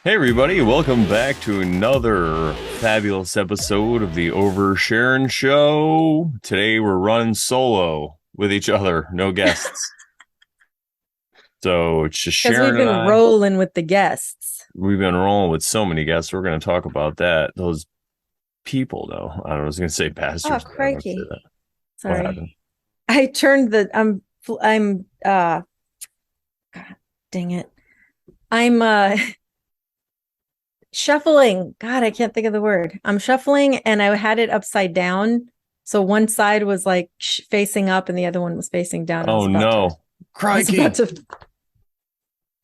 Hey everybody, welcome back to another fabulous episode of the Over Sharon Show. Today we're running solo with each other, no guests. So it's just Because we've Sharon and been I. rolling with the guests. We've been rolling with so many guests. We're going to talk about that. Those people, though. I don't know, I was going to say Oh, bastards, but I don't want to say crikey. that. What happened? Sorry. I turned the I'm God dang it. I'm shuffling. God, I can't think of the word. I'm shuffling and I had it upside down. So one side was like facing up and the other one was facing down. Oh no. I was about Crikey. to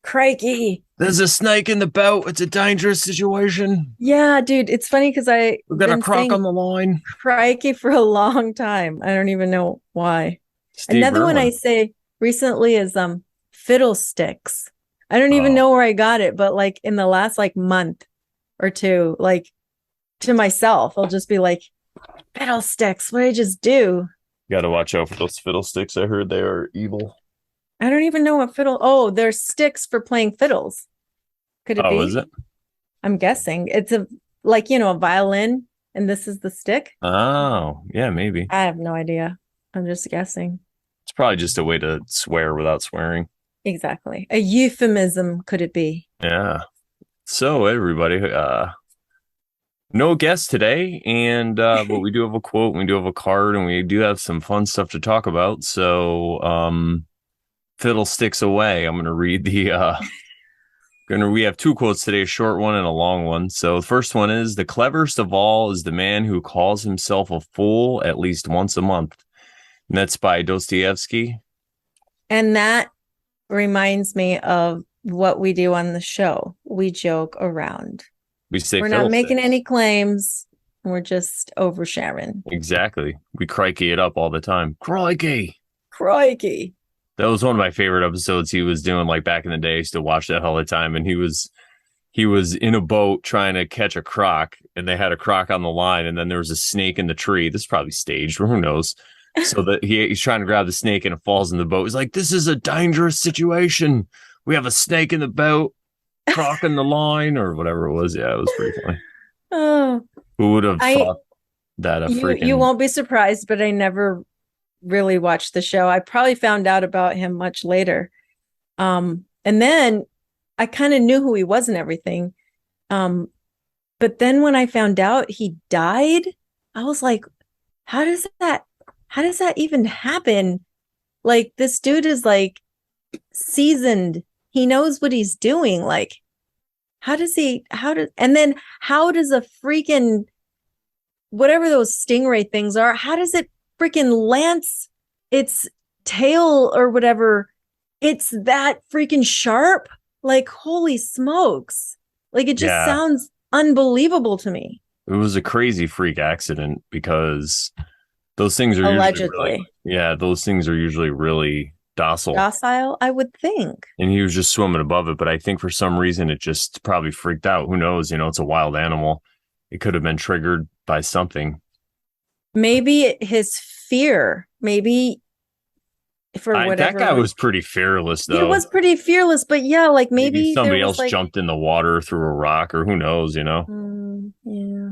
crikey. There's a snake in the boat. It's a dangerous situation. Yeah, dude, it's funny because I've We've got a been croc on saying the line. crikey for a long time. I don't even know why. Steve Another one I Irwin. say recently is fiddlesticks. I don't even Oh, know where I got it, but like in the last like month or two, like to myself, I'll just be like, fiddlesticks, what did I just do? got to watch out for those fiddlesticks. I heard they are evil. I don't even know what fiddle. Oh, they're sticks for playing fiddles. Could it Oh, is be? it? I'm guessing. It's a like, you know, a violin and this is the stick. Oh, yeah, maybe. I have no idea. I'm just guessing. It's probably just a way to swear without swearing. Exactly. A euphemism, could it be? Yeah. So everybody, no guests today, and but we do have a quote, and we do have a card, and we do have some fun stuff to talk about. So, fiddlesticks away. I'm gonna read the we have two quotes today, a short one and a long one. So the first one is: the cleverest of all is the man who calls himself a fool at least once a month. And that's by Dostoevsky. And that reminds me of what we do on the show. We joke around. We say We're not making fiddlesticks. any claims. We're just oversharing. Exactly. We crikey it up all the time. Crikey. Crikey. That was one of my favorite episodes he was doing like back in the day. I used to watch that all the time. And he was in a boat trying to catch a croc, and they had a croc on the line, and then there was a snake in the tree. This is probably staged, or who knows. So that he's trying to grab the snake and it falls in the boat. He's like, this is a dangerous situation. We have a snake in the boat, croc in the line, or whatever it was. Yeah, it was pretty funny. Oh, Who would have I thought that a you freaking won't be surprised, but I never really watched the show. I probably found out about him much later. And then I kind of knew who he was and everything. Um, but then when I found out he died, I was like, how does that how does that even happen? Like this dude is like seasoned. He knows what he's doing. Like, and then how does a freaking whatever those stingray things are, how does it freaking lance its tail or whatever? It's that freaking sharp. Like, holy smokes. Like, it just yeah. sounds unbelievable to me. It was a crazy freak accident because those things are usually really, Allegedly. yeah, those things are usually really docile. Docile, I would think. And he was just swimming above it. But I think for some reason it just probably freaked out. Who knows? You know, it's a wild animal. It could have been triggered by something. Maybe his fear, maybe for That whatever guy was pretty fearless, he though. was pretty fearless, but yeah, like Maybe maybe there somebody was else like, jumped in the water through a rock, or who knows? You know. yeah.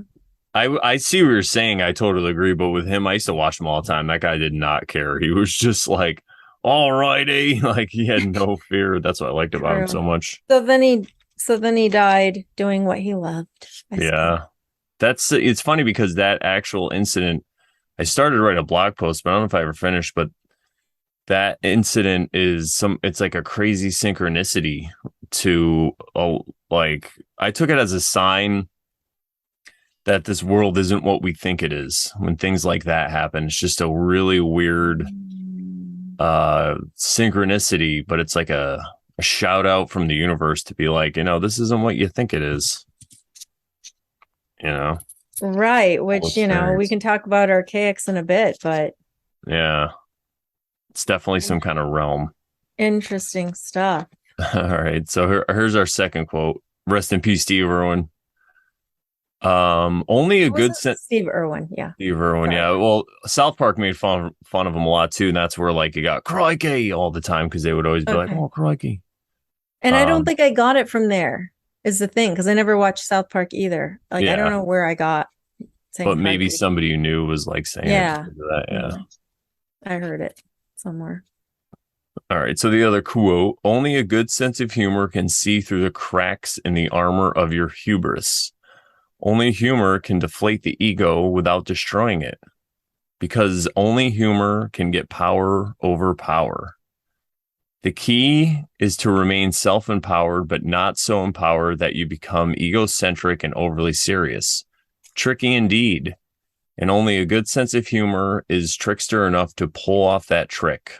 I see what you're saying. I totally agree. But with him, I used to watch him all the time. That guy did not care. He was just like, all righty. Like he had no fear. That's what I liked about him True. so much. So then he died doing what he loved, I suppose. Yeah. It's funny because that actual incident, I started to write a blog post, but I don't know if I ever finished, but that incident it's like a crazy synchronicity to, like, I took it as a sign that this world isn't what we think it is. When things like that happen, it's just a really weird synchronicity, but it's like a shout out from the universe to be like, this isn't what you think it is, you know. Right, Whole which, we experience. can talk about Archaix in a bit, but Yeah, it's definitely some kind of realm. interesting stuff. All right, so here's our second quote. Rest in peace, Steve Irwin. Only a What was good it? Steve Irwin. Yeah. Steve Irwin, Sorry. yeah. Well, South Park made fun of him a lot too, and that's where like you got crikey all the time because they would always be like, Okay. "Oh, crikey." And I don't Um, think I got it from there. is the thing because I never watched South Park either. Like I don't Yeah, know where I got but saying maybe heartbeat. somebody you knew was like saying it Yeah, because of that. Yeah. maybe I heard it somewhere. All right. So the other quote: "Only a good sense of humor can see through the cracks in the armor of your hubris. Only humor can deflate the ego without destroying it, because only humor can get power over power. The key is to remain self-empowered, but not so empowered that you become egocentric and overly serious. Tricky indeed. And only a good sense of humor is trickster enough to pull off that trick.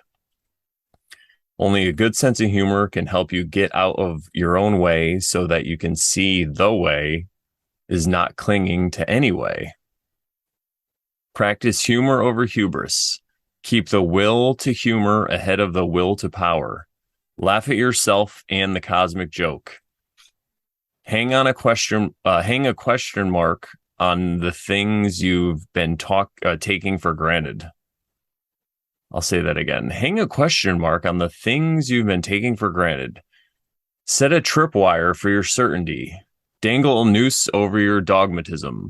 Only a good sense of humor can help you get out of your own way so that you can see the way is not clinging to any way. Practice humor over hubris. Keep the will to humor ahead of the will to power. Laugh at yourself and the cosmic joke. Hang a question mark on the things you've been taking for granted. I'll say that again. Hang a question mark on the things you've been taking for granted. Set a tripwire for your certainty. Dangle a noose over your dogmatism.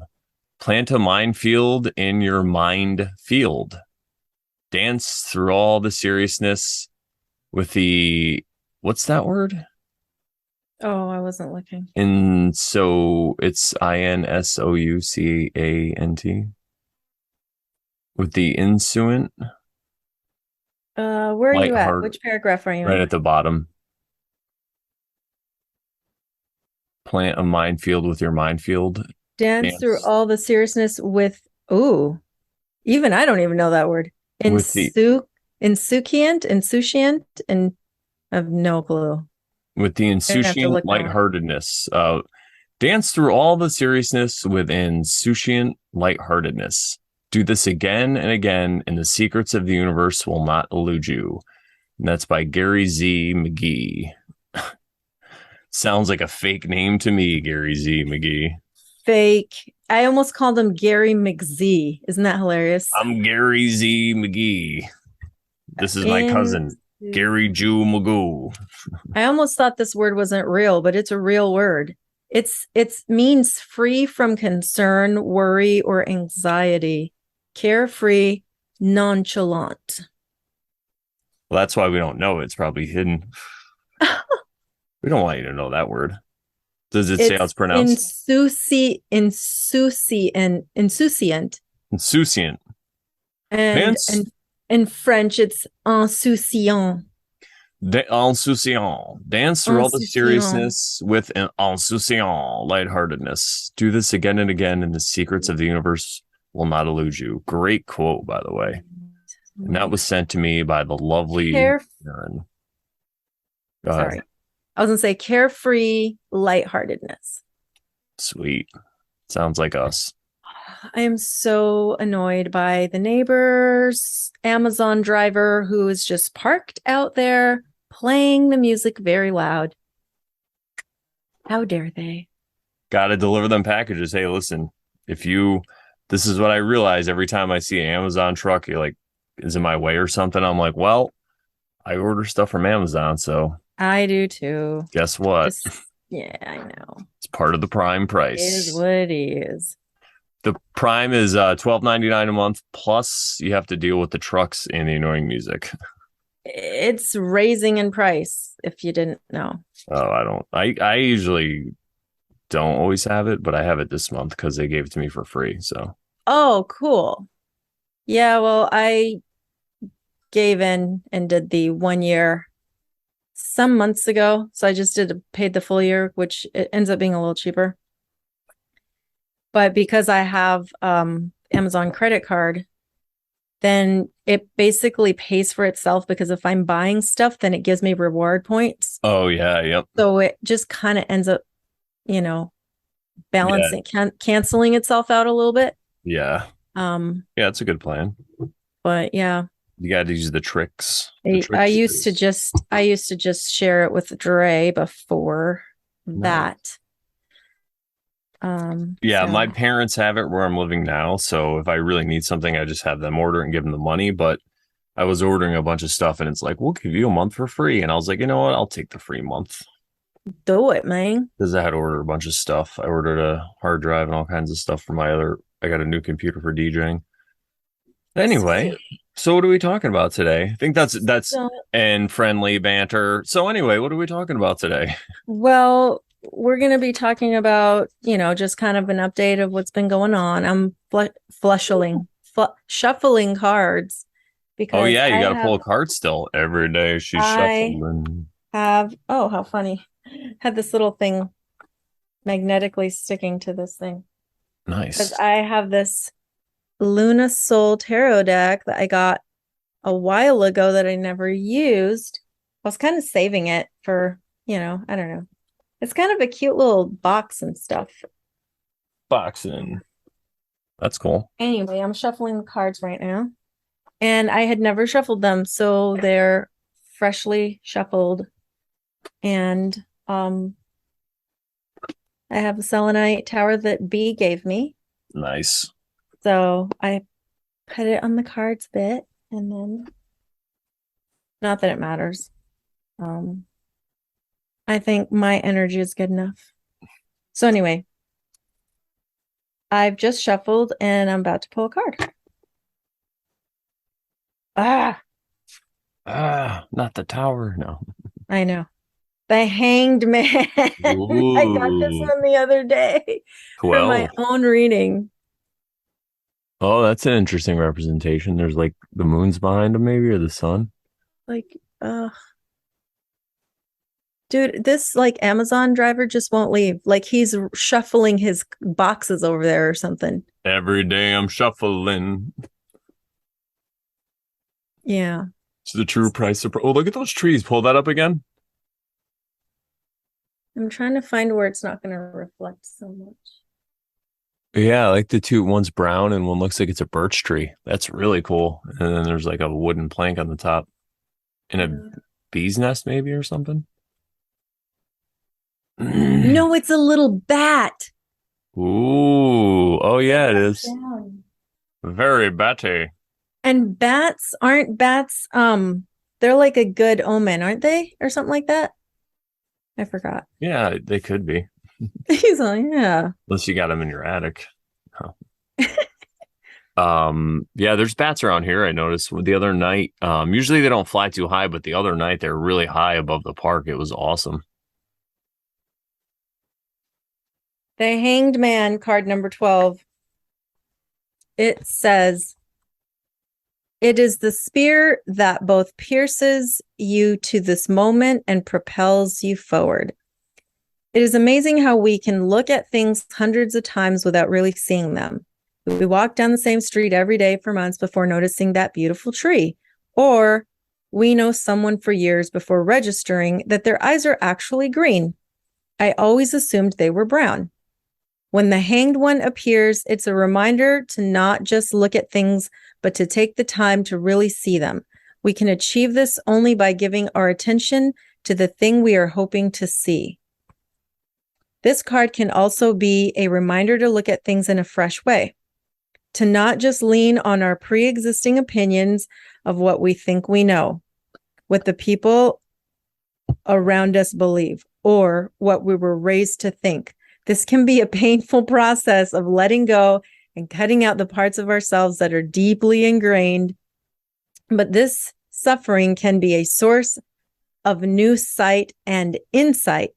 Plant a minefield in your mind field. Dance through all the seriousness with the, what's that word? Oh, I wasn't looking. And so it's INSOUCANT with the insuant Where are you at? lighthearted Which paragraph are you right in? at the bottom. Plant a minefield with your minefield. Dance through Dance all the seriousness with ooh, even I don't even know that word. with the Insouciant, and I have no clue. I'm gonna have to insouciant look that one up. lightheartedness. Dance through all the seriousness with insouciant lightheartedness. Do this again and again, and the secrets of the universe will not elude you. And that's by Gary Z. McGee. Sounds like a fake name to me, Gary Z. McGee. Fake. I almost called him Gary McZ. Isn't that hilarious? I'm Gary Z. McGee. This is my In cousin, Gary Jew Magoo. I almost thought this word wasn't real, but it's a real word. It means free from concern, worry, or anxiety. Carefree, nonchalant. Well, that's why we don't know. It's probably hidden. We don't want you to know that word. Does it say how It's it's pronounced? insouciant, Insouciant. and Dance. and in French it's insouciant. Insouciant. Dance through all the Insouciant. seriousness with an insouciant lightheartedness. Do this again and again, and the secrets of the universe will not elude you. Great quote, by the way. And that was sent to me by the lovely Sharon. Go ahead. Sorry. I was gonna say carefree lightheartedness. Sweet. Sounds like us. I am so annoyed by the neighbor's Amazon driver who is just parked out there playing the music very loud. How dare they? Got to deliver them packages. Hey, listen, this is what I realize every time I see an Amazon truck, you're like, is in my way or something? I'm like, well, I order stuff from Amazon, so I do too. guess what? Yeah, I know. It's part of the Prime price. It is what it is. The Prime is $12.99 a month, plus you have to deal with the trucks and the annoying music. It's raising in price, if you didn't know. Oh, I don't. I usually don't always have it, but I have it this month because they gave it to me for free. So. Oh, cool. Yeah, well, I gave in and did the 1 year some months ago. So I just paid the full year, which it ends up being a little cheaper. But because I have Amazon credit card, then it basically pays for itself because if I'm buying stuff, then it gives me reward points. Oh yeah, yep. So it just kind of ends up, balancing, canceling itself out a little bit. Yeah. Yeah, it's a good plan. But yeah. You got to use the tricks. I used to just share it with Dre before that. Yeah, my parents have it where I'm living now. So if I really need something, I just have them order and give them the money. But I was ordering a bunch of stuff and it's like, we'll give you a month for free. And I was like, you know what? I'll take the free month. Do it, man. because I had to order a bunch of stuff. I ordered a hard drive and all kinds of stuff for my other. I got a new computer for DJing. Anyway, Sweet. so what are we talking about today? I think that's So, and friendly banter. So anyway, what are we talking about today? well, we're going to be talking about, just kind of an update of what's been going on. I'm shuffling cards Oh because yeah, you got to pull a card still every day. She's I shuffling. oh, how funny. Had this little thing magnetically sticking to this thing because Nice. I have this Luna Soul tarot deck that I got a while ago that I never used. I was kind of saving it for, I don't know. It's kind of a cute little box and stuff. Boxing. That's cool. Anyway, I'm shuffling the cards right now, and I had never shuffled them, so they're freshly shuffled. And I have a selenite tower that B gave me. Nice. So I put it on the cards a bit, and then not that it matters. Um, I think my energy is good enough. So anyway, I've just shuffled and I'm about to pull a card. Ah, Ah, not the tower. No. I know. The Hanged Man. I got this Ooh. one the other day for my 12. own reading. Oh, that's an interesting representation. There's like the moon's behind him, maybe, or the sun. Like, dude, this like Amazon driver just won't leave. Like he's shuffling his boxes over there or something. Every day I'm shuffling. Yeah. It's the true price of. Oh, look at those trees. Pull that up again. I'm trying to find where it's not going to reflect so much. Yeah, I like the two. One's brown and one looks like it's a birch tree. That's really cool. And then there's like a wooden plank on the top and a Yeah. bee's nest, maybe, or something. Ooh. No, it's a little bat. Oh, yeah, it is. Down. Very batty. And bats aren't bats. They're like a good omen, aren't they? Or something like that. I forgot. Yeah, they could be. He's like, yeah. Unless you got them in your attic. Huh. Yeah, there's bats around here. I noticed the other night. Usually they don't fly too high, but the other night they're really high above the park. It was awesome. The Hanged Man card number 12. It says, it is the spear that both pierces you to this moment and propels you forward. It is amazing how we can look at things hundreds of times without really seeing them. We walk down the same street every day for months before noticing that beautiful tree. Or we know someone for years before registering that their eyes are actually green. I always assumed they were brown. When the Hanged One appears, it's a reminder to not just look at things, but to take the time to really see them. We can achieve this only by giving our attention to the thing we are hoping to see. This card can also be a reminder to look at things in a fresh way, to not just lean on our pre-existing opinions of what we think we know, what the people around us believe, or what we were raised to think. This can be a painful process of letting go and cutting out the parts of ourselves that are deeply ingrained. But this suffering can be a source of new sight and insight.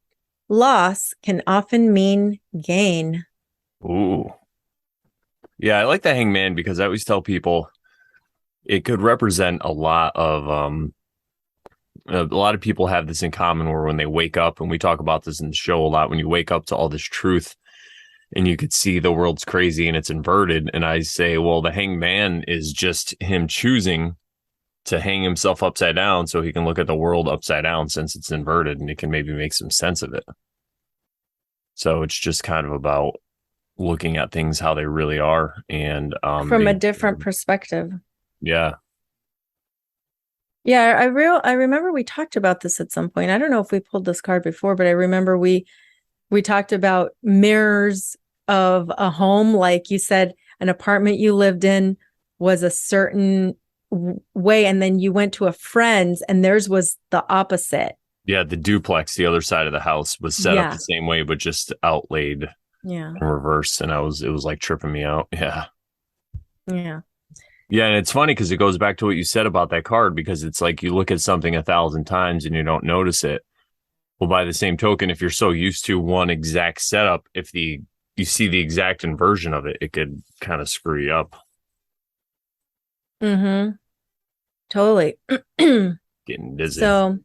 Loss can often mean gain. Ooh. Yeah, I like the hangman because I always tell people it could represent a lot of people have this in common where when they wake up, and we talk about this in the show a lot, when you wake up to all this truth and you could see the world's crazy and it's inverted. And I say, well, the hangman is just him choosing to hang himself upside down so he can look at the world upside down since it's inverted and it can maybe make some sense of it. So it's just kind of about looking at things how they really are and From a different perspective. yeah. Yeah, I remember we talked about this at some point. I don't know if we pulled this card before, but I remember we talked about mirrors of a home. Like you said, an apartment you lived in was a certain way, and then you went to a friend's and theirs was the opposite. Yeah, the duplex, the other side of the house was set up the Yeah. same way, but just outlaid Yeah. in reverse. And it was like tripping me out. Yeah. Yeah. Yeah. And it's funny because it goes back to what you said about that card, because it's like you look at something 1,000 times and you don't notice it. Well, by the same token, if you're so used to one exact setup, if you see the exact inversion of it, it could kind of screw you up. Mm-hmm. Totally. Getting dizzy. So,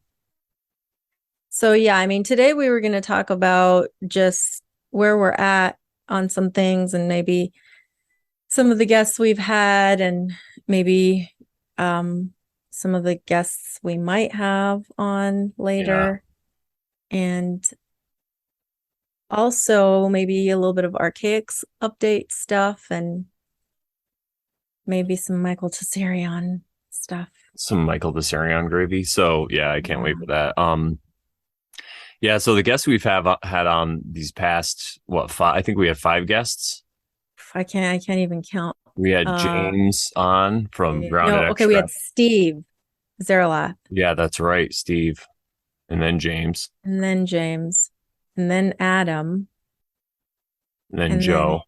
so yeah, I mean, today we were going to talk about just where we're at on some things and maybe some of the guests we've had and maybe um some of the guests we might have on Yeah. later. And also maybe a little bit of Archaix update stuff and maybe some Michael Tessarion stuff. Some Michael Viserion gravy. So yeah, I can't wait Yeah. for that. Yeah, so the guests we've have had on these past what five? I think we had five guests. I can't even count. We had Uh James on from Grounded no, okay, we Extra. had Steve Zerlath Yeah, that's right, Steve, and then James, and then James and then Adam and then and then Joe.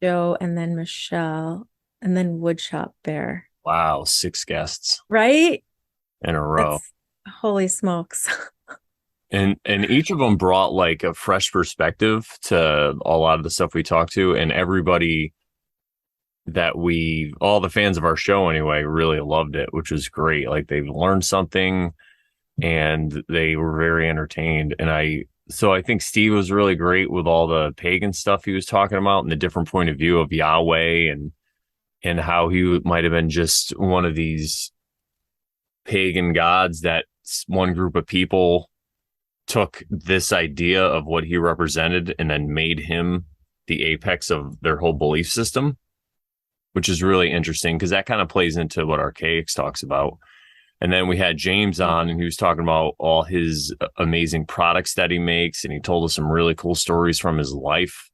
Joe and then Michelle and then Woodshop Bear. Wow, six guests Right? in a row. That's holy smokes. And each of them brought like a fresh perspective to a lot of the stuff we talked to, and everybody that all the fans of our show anyway, really loved it, which was great. Like they've learned something and they were very entertained. So I think Steve was really great with all the pagan stuff he was talking about and the different point of view of Yahweh and how he might have been just one of these pagan gods that one group of people took this idea of what he represented and then made him the apex of their whole belief system, which is really interesting because that kind of plays into what Archaix talks about. And then we had James on, and he was talking about all his amazing products that he makes, and he told us some really cool stories from his life.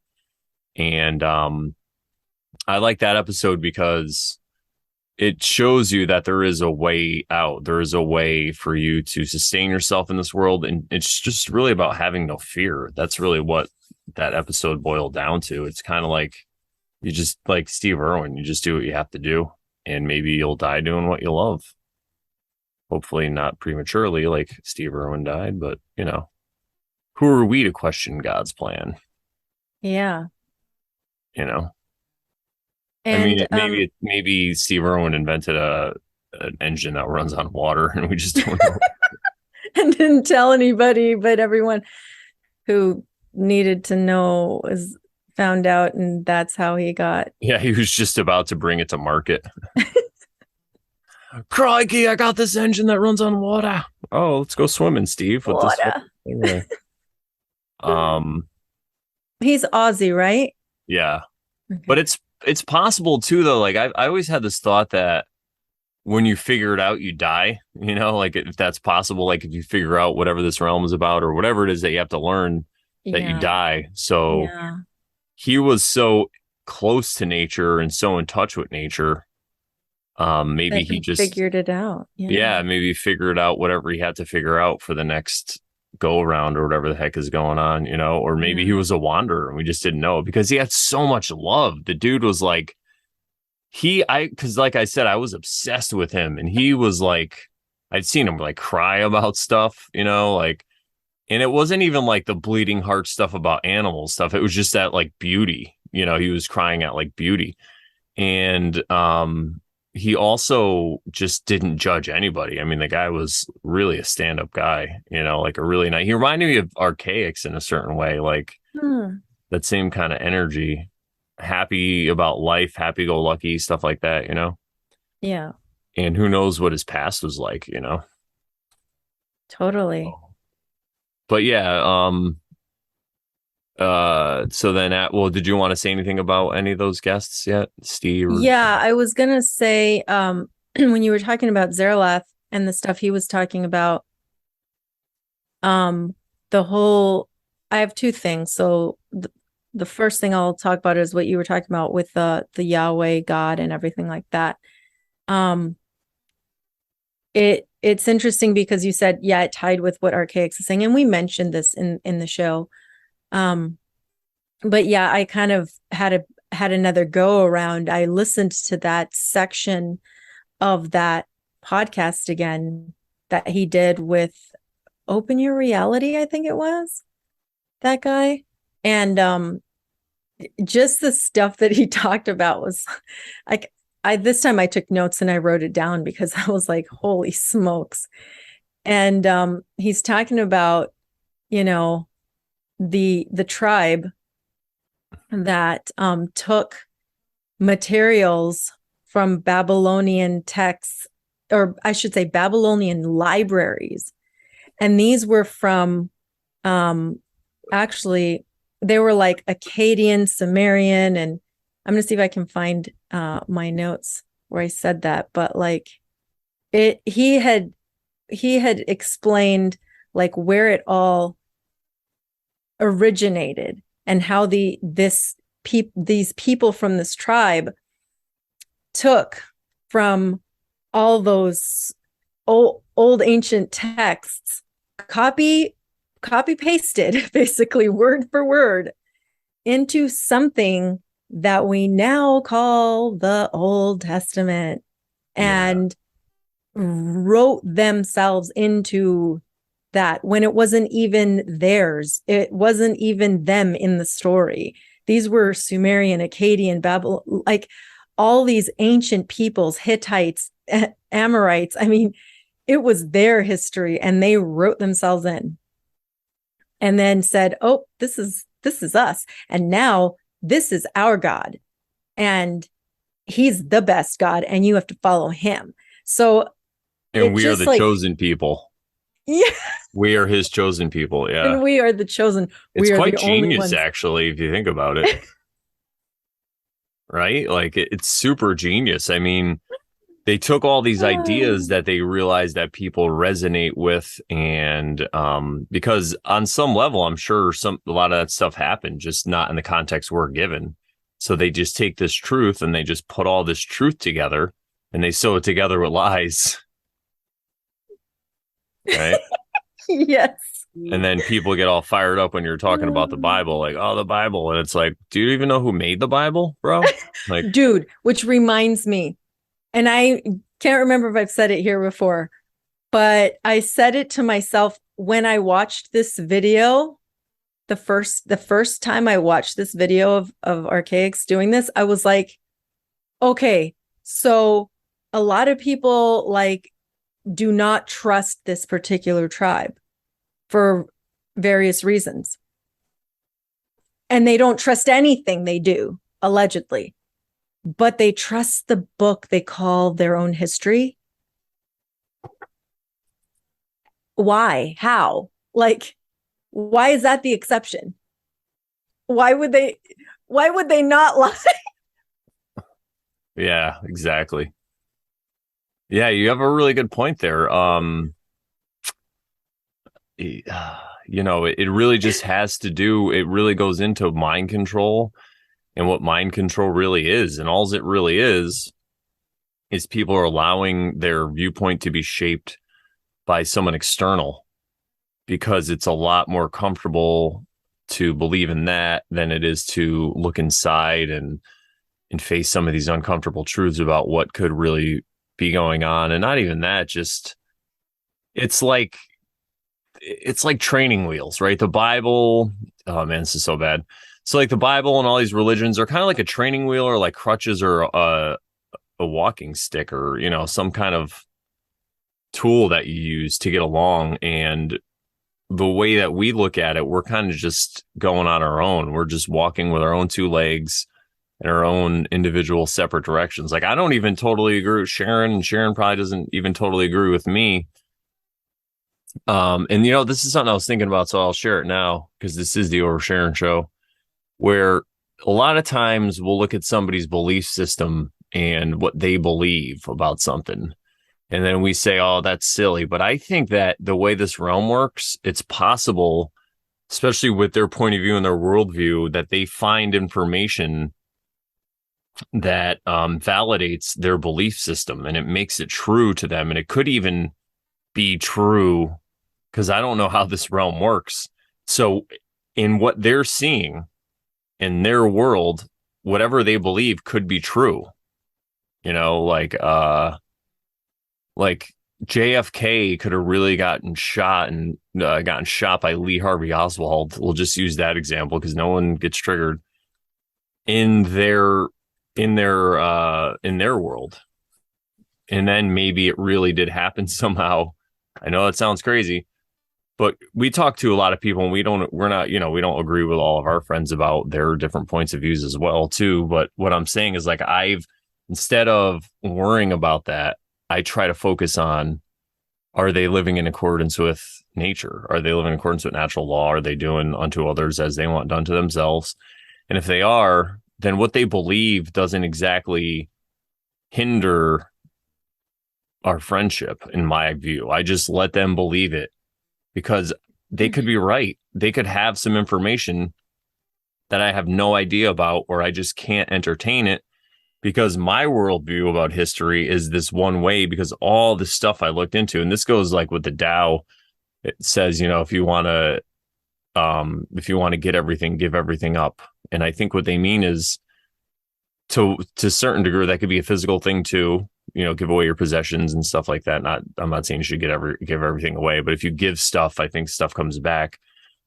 And I like that episode because it shows you that there is a way out. There is a way for you to sustain yourself in this world. And it's just really about having no fear. That's really what that episode boiled down to. It's kind of like you just like Steve Irwin, you just do what you have to do. And maybe you'll die doing what you love. Hopefully not prematurely like Steve Irwin died, but who are we to question God's plan? Yeah. You know, I And mean, maybe Steve Irwin invented an engine that runs on water, and we just don't know. and didn't tell anybody, but everyone who needed to know was found out, and that's how he got. Yeah, he was just about to bring it to market. Crikey, I got this engine that runs on water. Oh, let's go swimming, Steve, with this. Water. Yeah. Um, He's Aussie, right? yeah, Okay. but it's possible too, though. Like I always had this thought that when you figure it out, you die. Like if that's possible, like if you figure out whatever this realm is about or whatever it is that you have to learn, that you Yeah. die. So Yeah. he was so close to nature and so in touch with nature. Maybe That he he just, figured it out. Yeah. yeah, maybe figured out whatever he had to figure out for the next go around or whatever the heck is going on, or maybe he Yeah. was a wanderer and we just didn't know because he had so much love. The dude was like, because like I said, I was obsessed with him and he was like, I'd seen him like cry about stuff, like, and it wasn't even like the bleeding heart stuff about animal stuff. It was just that like beauty, he was crying at like beauty. And, he also just didn't judge anybody. I mean, the guy was really a stand-up guy, like a really nice. He reminded me of Archaix in a certain way, like Hmm. that same kind of energy, happy about life, happy-go-lucky, stuff like that. Yeah. And who knows what his past was like. Totally. But yeah, so then well, did you want to say anything about any of those guests yet, Steve? Yeah, I was gonna say, when you were talking about Zerlath and the stuff he was talking about, um, the whole, I have two things. So the first thing I'll talk about is what you were talking about with the Yahweh God and everything like that. Um, it it's interesting because you said, yeah, it tied with what Archaix is saying, and we mentioned this in the show. But yeah, I kind of had another go around. I listened to that section of that podcast again that he did with Open Your Reality, I think it was that guy. And just the stuff that he talked about was like, I this time I took notes and I wrote it down because I was like, holy smokes. And he's talking about, you know, the tribe that took materials from Babylonian texts, or I should say Babylonian libraries. And these were from actually they were like Akkadian, Sumerian, and I'm gonna see if I can find my notes where I said that, but like it he had explained like where it all originated and how these people from this tribe took from all those old ancient texts, copy pasted basically word for word into something that we now call the Old Testament, Yeah. and wrote themselves into that when it wasn't even theirs. It wasn't even them in the story. These were Sumerian, Akkadian, Babylon, like all these ancient peoples, Hittites, Amorites. I mean, it was their history and they wrote themselves in and then said, oh, this is us. And now this is our God. And he's the best God and you have to follow him. So And it we are just the like, chosen people. yeah, We are his chosen people. Yeah. and we are the chosen. It's We are quite the only genius, ones. actually, if you think about it. Right? Like it's super genius. I mean, they took all these ideas that they realized that people resonate with, and because on some level, I'm sure a lot of that stuff happened, just not in the context we're given. So they just take this truth and they just put all this truth together and they sew it together with lies, right? Yes. And then people get all fired up when you're talking about the Bible, like, oh, the Bible. And it's like, do you even know who made the Bible, bro? Like, Dude, which reminds me, and I can't remember if I've said it here before, but I said it to myself when I watched this video. The first time I watched this video of Archaix doing this, I was like, okay, so a lot of people like do not trust this particular tribe for various reasons. And they don't trust anything they do, allegedly, but they trust the book they call their own history. Why? How? Like, why is that the exception? Why would they not lie? yeah, exactly. Yeah, you have a really good point there. It really just has to do, it really goes into mind control and what mind control really is. And all it really is people are allowing their viewpoint to be shaped by someone external because it's a lot more comfortable to believe in that than it is to look inside and face some of these uncomfortable truths about what could really be going on. And not even that, just it's like training wheels, right? The Bible, oh man, this is so bad. So like the Bible and all these religions are kind of like a training wheel or like crutches or a walking stick or, some kind of tool that you use to get along. And the way that we look at it, we're kind of just going on our own. We're just walking with our own two legs in our own individual separate directions. Like I don't even totally agree with Sharon, and Sharon probably doesn't even totally agree with me. And this is something I was thinking about, so I'll share it now because this is the Oversharing show, where a lot of times we'll look at somebody's belief system and what they believe about something. And then we say, oh, that's silly. But I think that the way this realm works, it's possible, especially with their point of view and their worldview, that they find information that validates their belief system and it makes it true to them. And it could even be true because I don't know how this realm works. So, in what they're seeing in their world, whatever they believe could be true. You know, like JFK could have really gotten shot by Lee Harvey Oswald. We'll just use that example because no one gets triggered in their world. And then maybe it really did happen somehow. I know that sounds crazy, but we talk to a lot of people and we're not, we don't agree with all of our friends about their different points of views as well, too. But what I'm saying is like, instead of worrying about that, I try to focus on, are they living in accordance with nature? Are they living in accordance with natural law? Are they doing unto others as they want done to themselves? And if they are, then what they believe doesn't exactly hinder our friendship, in my view. I just let them believe it because they could be right. They could have some information that I have no idea about, or I just can't entertain it because my worldview about history is this one way because all the stuff I looked into, and this goes like with the Tao, it says, if you want to get everything, give everything up. And I think what they mean is to a certain degree, that could be a physical thing too, give away your possessions and stuff like that. I'm not saying you should give everything away, but if you give stuff, I think stuff comes back.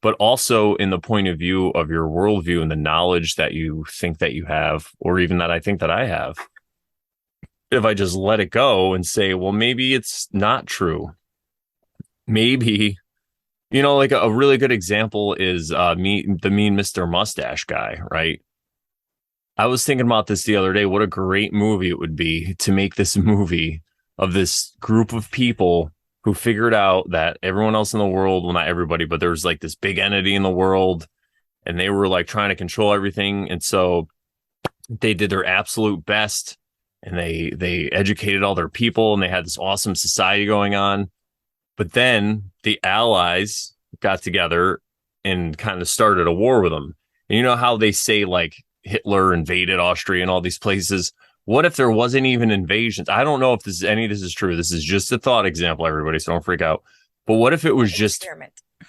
But also in the point of view of your worldview and the knowledge that you think that you have, or even that I think that I have, if I just let it go and say, well, maybe it's not true. Maybe, like a really good example is the Mean Mr. Mustache guy, right? I was thinking about this the other day. What a great movie it would be to make this movie of this group of people who figured out that everyone else in the world, well, not everybody, but there's like this big entity in the world and they were like trying to control everything. And so they did their absolute best and they educated all their people and they had this awesome society going on. But then the allies got together and kind of started a war with them. And you know how they say like Hitler invaded Austria and all these places? What if there wasn't even invasions? I don't know if any of this is true. This is just a thought example, everybody, so don't freak out. But what if it was just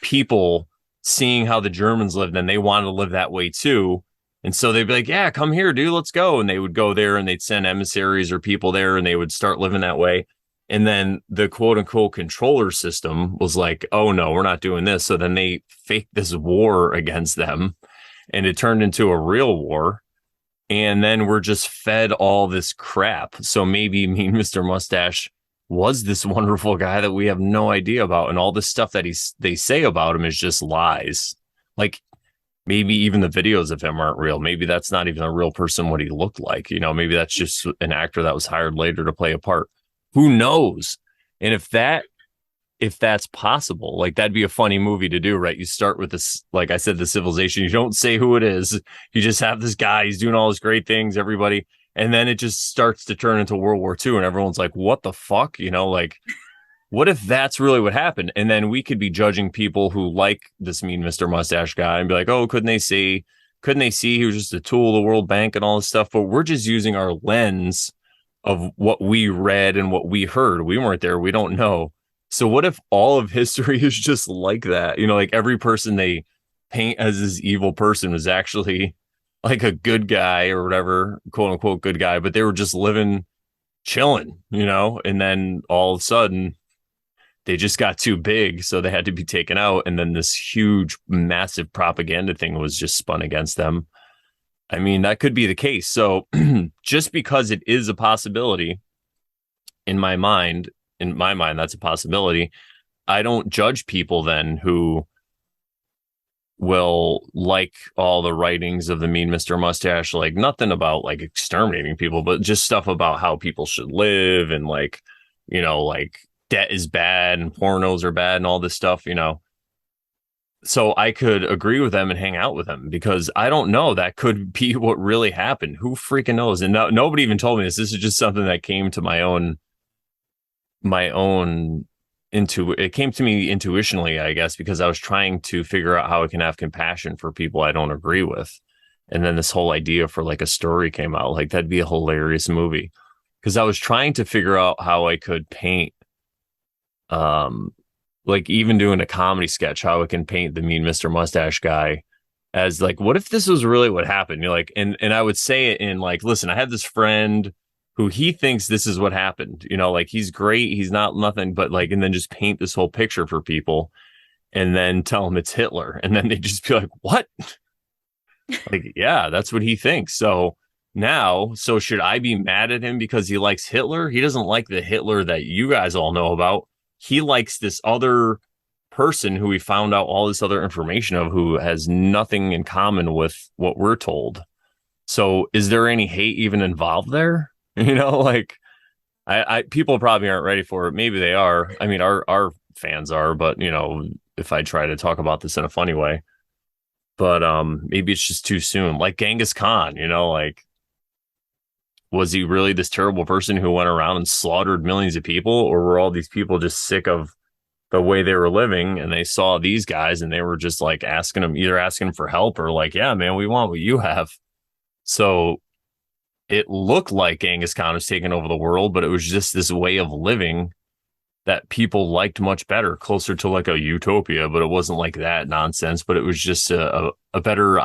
people seeing how the Germans lived and they wanted to live that way too? And so they'd be like, yeah, come here, dude, let's go. And they would go there and they'd send emissaries or people there and they would start living that way. And then the quote unquote controller system was like, oh no, we're not doing this. So then they faked this war against them and it turned into a real war. And then we're just fed all this crap. So maybe me and Mr. Mustache was this wonderful guy that we have no idea about. And all this stuff that they say about him is just lies. Like maybe even the videos of him aren't real. Maybe that's not even a real person, what he looked like. Maybe that's just an actor that was hired later to play a part. Who knows? And if that's possible, like that'd be a funny movie to do, right? You start with this, like I said, the civilization. You don't say who it is. You just have this guy. He's doing all his great things, everybody. And then it just starts to turn into World War II. And everyone's like, what the fuck? Like, what if that's really what happened? And then we could be judging people who like this Mean Mr. Mustache guy and be like, oh, couldn't they see he was just a tool of the World Bank and all this stuff? But we're just using our lens of what we read and what we heard. We weren't there. We don't know. So what if all of history is just like that? Like every person they paint as this evil person was actually like a good guy or whatever, quote unquote good guy, but they were just living, chilling, and then all of a sudden they just got too big. So they had to be taken out. And then this huge, massive propaganda thing was just spun against them. I mean, that could be the case. So just because it is a possibility in my mind, that's a possibility. I don't judge people then who will like all the writings of the Mean Mr. Mustache, like nothing about like exterminating people, but just stuff about how people should live and like debt is bad and pornos are bad and all this stuff, So I could agree with them and hang out with them because I don't know. That could be what really happened. Who freaking knows? And nobody even told me this. This is just something that came to it came to me intuitionally, I guess, because I was trying to figure out how I can have compassion for people I don't agree with. And then this whole idea for like a story came out. Like that'd be a hilarious movie because I was trying to figure out how I could paint um like even doing a comedy sketch, how it can paint the mean Mr. Mustache guy as like, what if this was really what happened? You're like, and I would say it in like, listen, I had this friend who he thinks this is what happened. Like he's great, he's not nothing, but like, and then just paint this whole picture for people and then tell them it's Hitler. And then they just be like, what? Like, yeah, that's what he thinks. So now, so should I be mad at him because he likes Hitler? He doesn't like the Hitler that you guys all know about. He likes this other person who we found out all this other information of who has nothing in common with what we're told. So is there any hate even involved there? Like people probably aren't ready for it. Maybe they are. I mean, our fans are, but if I try to talk about this in a funny way. But maybe it's just too soon. Like Genghis Khan, like was he really this terrible person who went around and slaughtered millions of people, or were all these people just sick of the way they were living and they saw these guys and they were just like either asking them for help or like, yeah, man, we want what you have. So it looked like Genghis Khan was taking over the world, but it was just this way of living that people liked much better, closer to like a utopia, but it wasn't like that nonsense. But it was just a better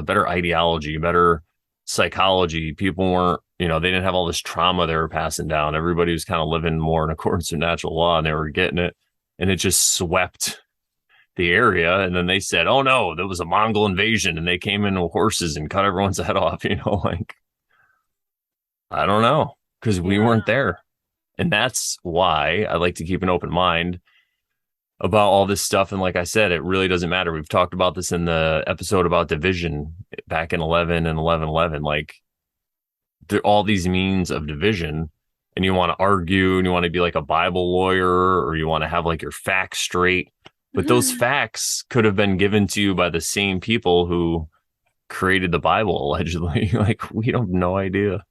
better ideology, better psychology. People weren't, they didn't have all this trauma they were passing down. Everybody was kind of living more in accordance with natural law, and they were getting it, and it just swept the area. And then they said, "Oh no, there was a Mongol invasion, and they came in with horses and cut everyone's head off." Like I don't know, because we Yeah. weren't there. And that's why I like to keep an open mind about all this stuff. And like I said, it really doesn't matter. We've talked about this in the episode about division back in 11 and 1111. Like there are all these means of division, and you want to argue and you want to be like a Bible lawyer, or you want to have like your facts straight. But those facts could have been given to you by the same people who created the Bible, allegedly. Like we have no idea.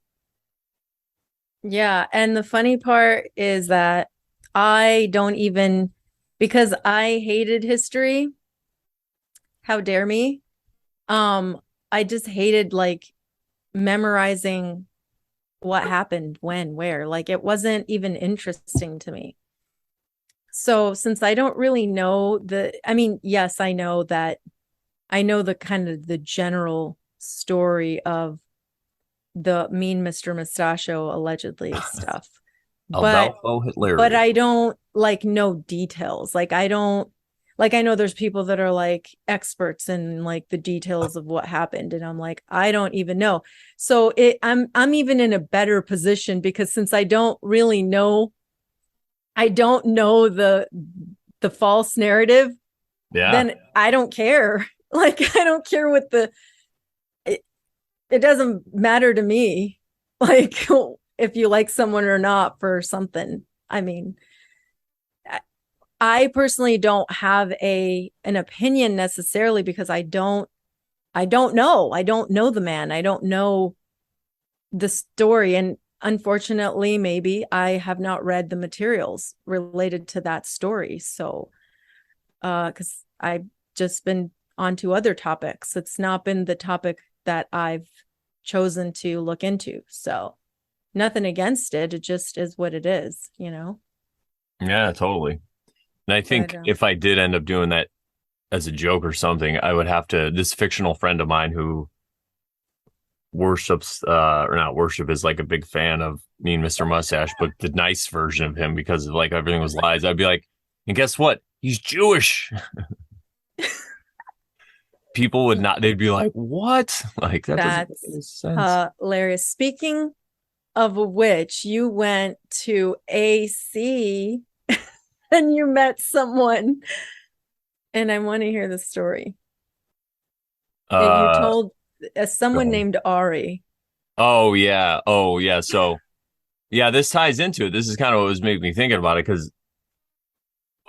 Yeah. And the funny part is that I don't even, because I hated history, how dare me? I just hated like memorizing what happened, when, where. Like it wasn't even interesting to me. So since I don't really know I mean, yes, I know that I know the kind of the general story of the mean Mr. Mustachio allegedly stuff. But Alvalfo but Hitler. I don't like know details. Like I don't like I know there's people that are like experts in like the details of what happened, and I'm like I don't even know. So I'm even in a better position because since I don't know the false narrative, Yeah. then I don't care. Like I don't care what it, it doesn't matter to me. Like if you like someone or not for something. I mean, I personally don't have an opinion necessarily because I don't know. I don't know the man. I don't know the story, and unfortunately maybe I have not read the materials related to that story. So cuz I've just been onto other topics. It's not been the topic that I've chosen to look into. So nothing against it. It just is what it is. Yeah, totally. And I But think if I did end up doing that as a joke or something, I would have to, this fictional friend of mine who worships, or not worship, is like a big fan of me and Mr. Mustache, but the nice version of him because like everything was lies. I'd be like, and guess what? He's Jewish. People would not, they'd be like, what? Like, that doesn't make that's any sense. hilarious. Speaking of which, you went to AC and you met someone, and I want to hear the story. You Uh, told someone named Ari. oh, yeah. Oh, yeah. So, yeah, this ties into it. This is kind of what was making me thinking about it because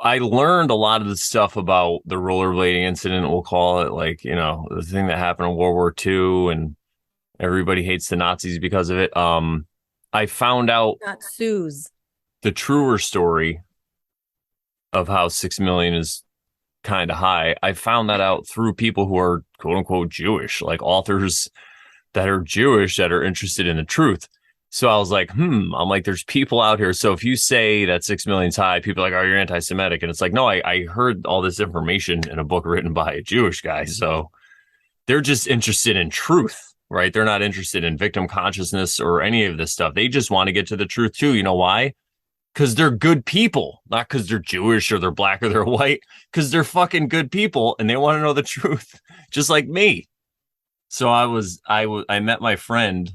I learned a lot of the stuff about the rollerblading incident, we'll call it, like, the thing that happened in World War II, and everybody hates the Nazis because of it. I found out Not Sue's. the truer story of how 6 million is kind of high. I found that out through people who are quote unquote Jewish, like authors that are Jewish that are interested in the truth. So I was like, I'm like, there's people out here. So if you say that 6 million's high, people are like, oh, you're anti-Semitic. And it's like, no, I heard all this information in a book written by a Jewish guy. So they're just interested in truth, right? They're not interested in victim consciousness or any of this stuff. They just want to get to the truth too. You know why? Because they're good people, not because they're Jewish or they're black or they're white, because they're fucking good people and they want to know the truth, just like me. So I met my friend.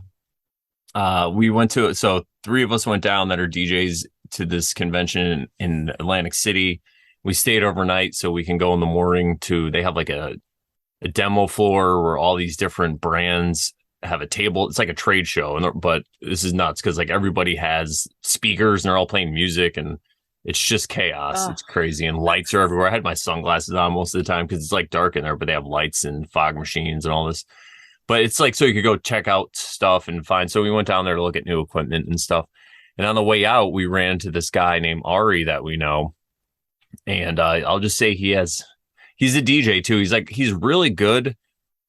We went to, so three of us went down that are DJs to this convention in Atlantic City. We stayed overnight so we can go in the morning to, they have like a demo floor where all these different brands have a table. It's like a trade show, but this is nuts because like everybody has speakers and they're all playing music and it's just chaos. Oh, It's crazy and lights are everywhere. I had my sunglasses on most of the time because it's like dark in there, but they have lights and fog machines and all this. But it's like so you could go check out stuff and find. So we went down there to look at new equipment and stuff. And on the way out, we ran into this guy named Ari that we know. And I'll just say he's a DJ too. He's really good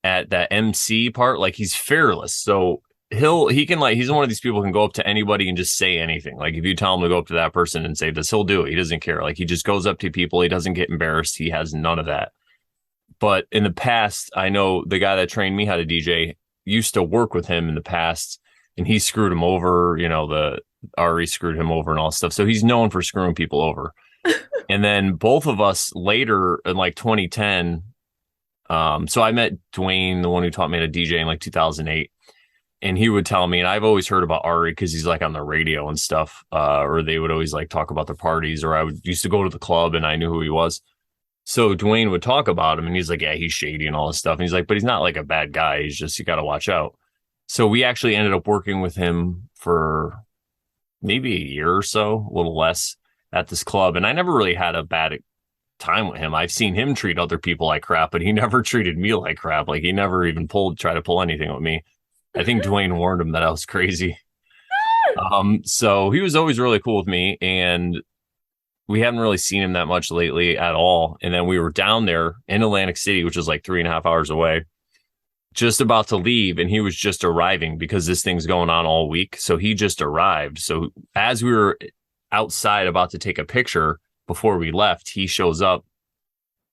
at that MC part. Like he's fearless. So he can like he's one of these people who can go up to anybody and just say anything. Like if you tell him to go up to that person and say this, he'll do it. He doesn't care. Like he just goes up to people. He doesn't get embarrassed. He has none of that. But in the past, I know the guy that trained me how to DJ used to work with him in the past, and he screwed him over. You know, the Ari screwed him over and all stuff. So he's known for screwing people over. And then both of us later in like 2010, so I met Dwayne, the one who taught me how to DJ in like 2008. And he would tell me, and I've always heard about Ari because he's like on the radio and stuff, or they would always like talk about the parties, or I would used to go to the club and I knew who he was. So Dwayne would talk about him and he's like, yeah, he's shady and all this stuff. And he's like, but he's not like a bad guy. He's just, you got to watch out. So we actually ended up working with him for maybe a year or so, a little less at this club. And I never really had a bad time with him. I've seen him treat other people like crap, but he never treated me like crap. Like he never even try to pull anything with me. I think Dwayne warned him that I was crazy. So he was always really cool with me. And we haven't really seen him that much lately at all. And then we were down there in Atlantic City, which is like 3.5 hours away, just about to leave. And he was just arriving because this thing's going on all week. So he just arrived. So as we were outside about to take a picture before we left, he shows up.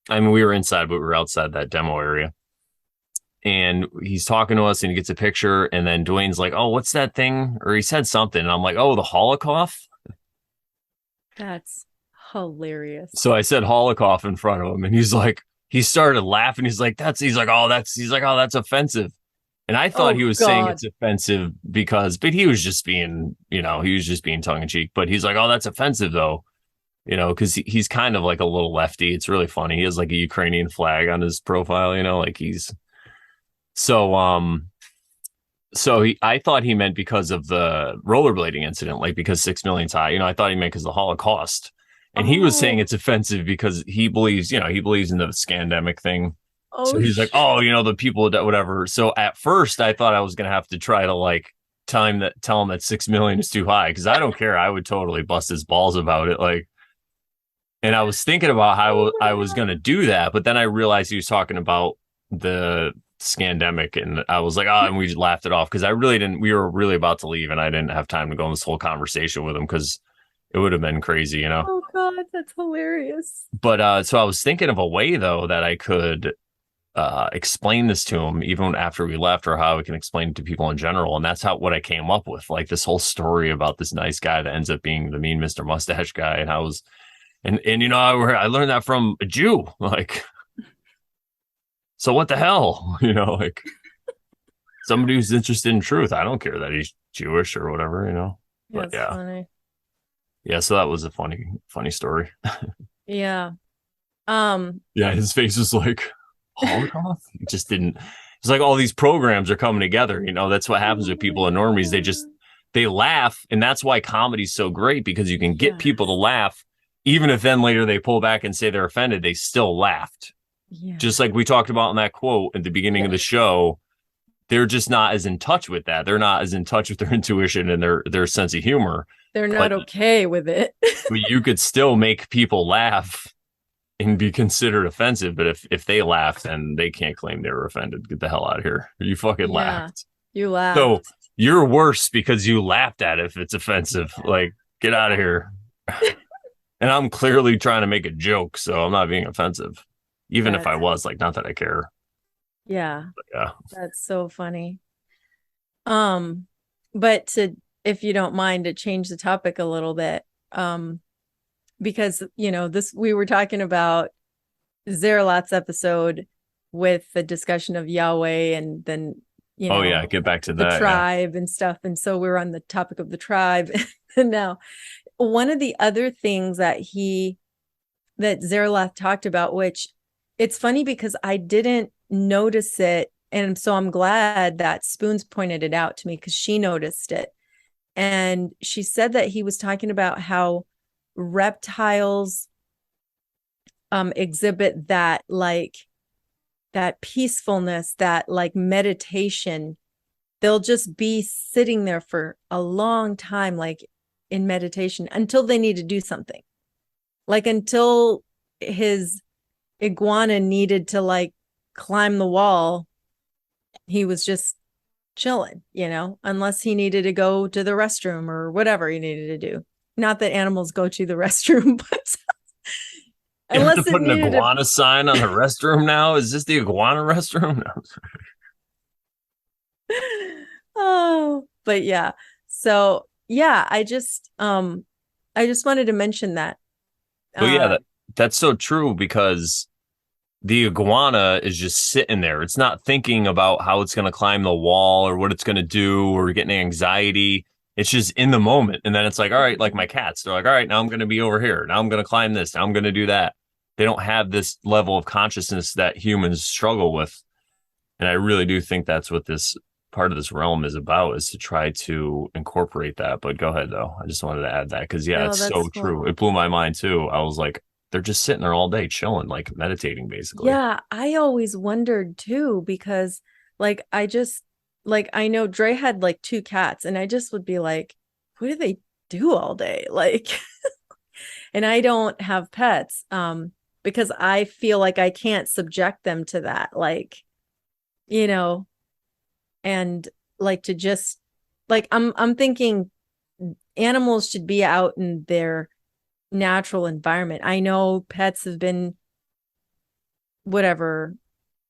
I mean, we were inside, but we were outside that demo area. And he's talking to us and he gets a picture. And then Dwayne's like, oh, what's that thing? Or he said something. And I'm like, oh, the Holocaust. that's hilarious. So I said Holocaust in front of him, and he's like, he started laughing. He's like, oh, that's offensive. And I thought Oh he was saying God. it's offensive because, but he was just being, he was just being tongue in cheek. But he's like, oh, that's offensive though, because he's kind of like a little lefty. It's really funny. He has like a Ukrainian flag on his profile, like he's so, I thought he meant because of the rollerblading incident, like because 6 million's high, I thought he meant because of the Holocaust. And he was saying Oh, it's offensive because he believes in the scandemic thing. So oh he's like, shit. oh, the people that whatever. So at first I thought I was going to have to try to like tell him that 6 million is too high. Cause I don't care. I would totally bust his balls about it. Like, and I was thinking about how Oh my I was God. going to do that. But then I realized he was talking about the scandemic and I was like, oh, and we just laughed it off. Cause we were really about to leave and I didn't have time to go in this whole conversation with him because it would have been crazy. Oh God, that's hilarious. But so I was thinking of a way though that I could explain this to him even after we left, or how I can explain it to people in general. And that's what I came up with, like this whole story about this nice guy that ends up being the mean Mr. Mustache guy. And I was, and I learned that from a Jew. Like, so what the hell, like somebody who's interested in truth. I don't care that he's Jewish or whatever. But That's yeah, funny. yeah. So that was a funny story. Yeah. Um, Yeah, his face was like Holocaust. It just didn't. It's like all these programs are coming together. That's what happens with people in normies. They laugh, and that's why comedy's so great because you can get people to yes. laugh, even if then later they pull back and say they're offended. They still laughed, Yeah. just like we talked about in that quote at the beginning of the Yes. show. They're just not as in touch with that. They're not as in touch with their intuition and their sense of humor. They're But not okay with it. you could still make people laugh and be considered offensive. But if they laugh, then they can't claim they were offended. Get the hell out of here. You fucking Yeah. laughed. You So laughed. You're worse because you laughed at it if it's offensive. Like, get out of here. And I'm clearly trying to make a joke, so I'm not being offensive. Even if I That's was, like, not that I care. yeah, But yeah. that's so funny. Um, but to if you don't mind to change the topic a little bit, because this we were talking about Zeralot's episode with the discussion of Yahweh and then Oh yeah, get back to the that. Yeah. tribe and stuff. And so we're on the topic of the tribe. And now one of the other things that Zeraloth talked about, which it's funny because I didn't notice it. And so I'm glad that Spoons pointed it out to me because she noticed it. And she said that he was talking about how reptiles exhibit that that peacefulness, that like meditation. They'll just be sitting there for a long time, like in meditation until they need to do something. Like until his iguana needed to like climb the wall, he was just chilling, unless he needed to go to the restroom or whatever he needed to do. Not that animals go to the restroom, but You have to unless it put an needed to. iguana sign on the restroom now. Is this the iguana restroom? No. Oh, but yeah. So yeah, I just wanted to mention that. But yeah, Uh that's so true because the iguana is just sitting there. It's not thinking about how it's going to climb the wall or what it's going to do or getting anxiety. It's just in the moment. And then it's like, all right, like my cats, they're like, all right, now I'm going to be over here. Now I'm going to climb this. Now I'm going to do that. They don't have this level of consciousness that humans struggle with. And I really do think that's what this part of this realm is about, is to try to incorporate that. But go ahead though. I just wanted to add that because yeah, oh, it's so that's true. cool. It blew my mind too. I was like, they're just sitting there all day chilling, like meditating basically. Yeah, I always wondered too because I know Dre had like two cats and I just would be like, what do they do all day? Like and I don't have pets because I feel like I can't subject them to that you know and like to just like I'm thinking animals should be out in their natural environment. I know pets have been whatever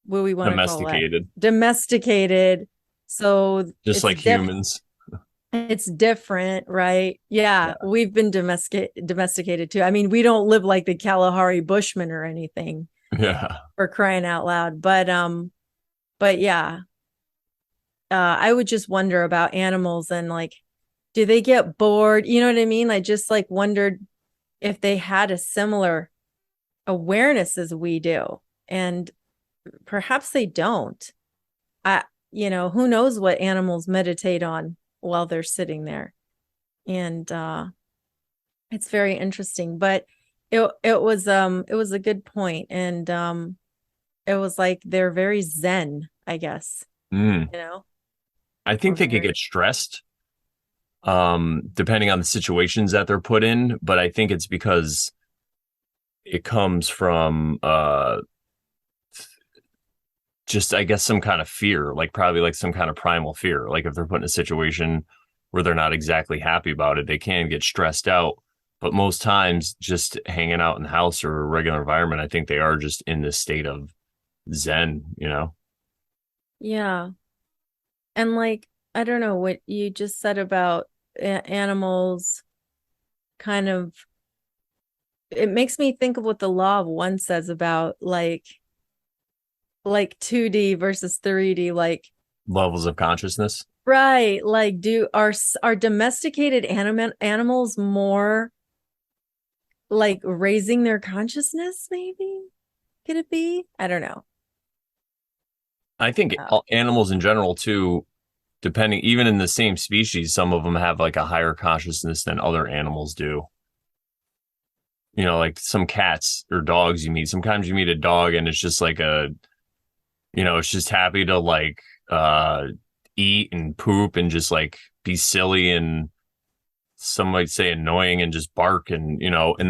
what we want to call it Domesticated, domesticated, so just like humans. it's different, right? Yeah, Yeah. we've been domesticated too. I mean, we don't live like the Kalahari Bushmen or anything, Yeah. for crying out loud. But yeah, I would just wonder about animals and like, do they get bored? You know what I mean? I just like wondered if they had a similar awareness as we do, and perhaps they don't. I, who knows what animals meditate on while they're sitting there, and it's very interesting. But it was a good point, and it was like they're very zen, I guess. Mm. You know, I or think they could very. get stressed, depending on the situations that they're put in. But I think it's because it comes from just I guess some kind of fear, like probably like some kind of primal fear. Like if they're put in a situation where they're not exactly happy about it, they can get stressed out. But most times, just hanging out in the house or a regular environment, I think they are just in this state of zen, you know? Yeah. And like, I don't know what you just said about animals kind of, it makes me think of what the law of one says about like 2D versus 3D, like Levels of consciousness. right, like do are domesticated animals more like raising their consciousness, maybe? Could it be? I don't know. I think Uh, all animals in general, too, depending, even in the same species, some of them have like a higher consciousness than other animals do. You know, like some cats or dogs you meet. Sometimes you meet a dog and it's just like it's just happy to like eat and poop and just like be silly and some might say annoying and just bark and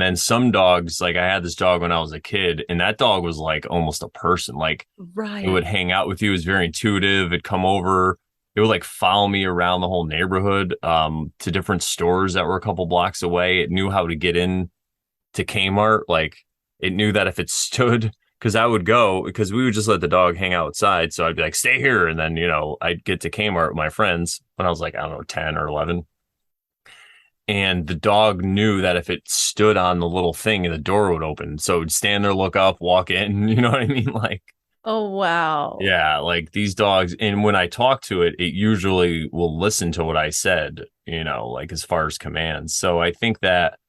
then some dogs, like I had this dog when I was a kid and that dog was like almost a person. Like it would right. hang out with you. It was very intuitive. It'd come over. it would like follow me around the whole neighborhood, to different stores that were a couple blocks away. It knew how to get in to Kmart. Like it knew that if it stood, because I would go, because we would just let the dog hang outside. So I'd be like, stay here. And then, I'd get to Kmart with my friends when I was like, I don't know, 10 or 11. And the dog knew that if it stood on the little thing, the door would open. So it would stand there, look up, walk in. You know what I mean? Like, Oh, wow. yeah, like these dogs. And when I talk to it, it usually will listen to what I said, like as far as commands. So I think that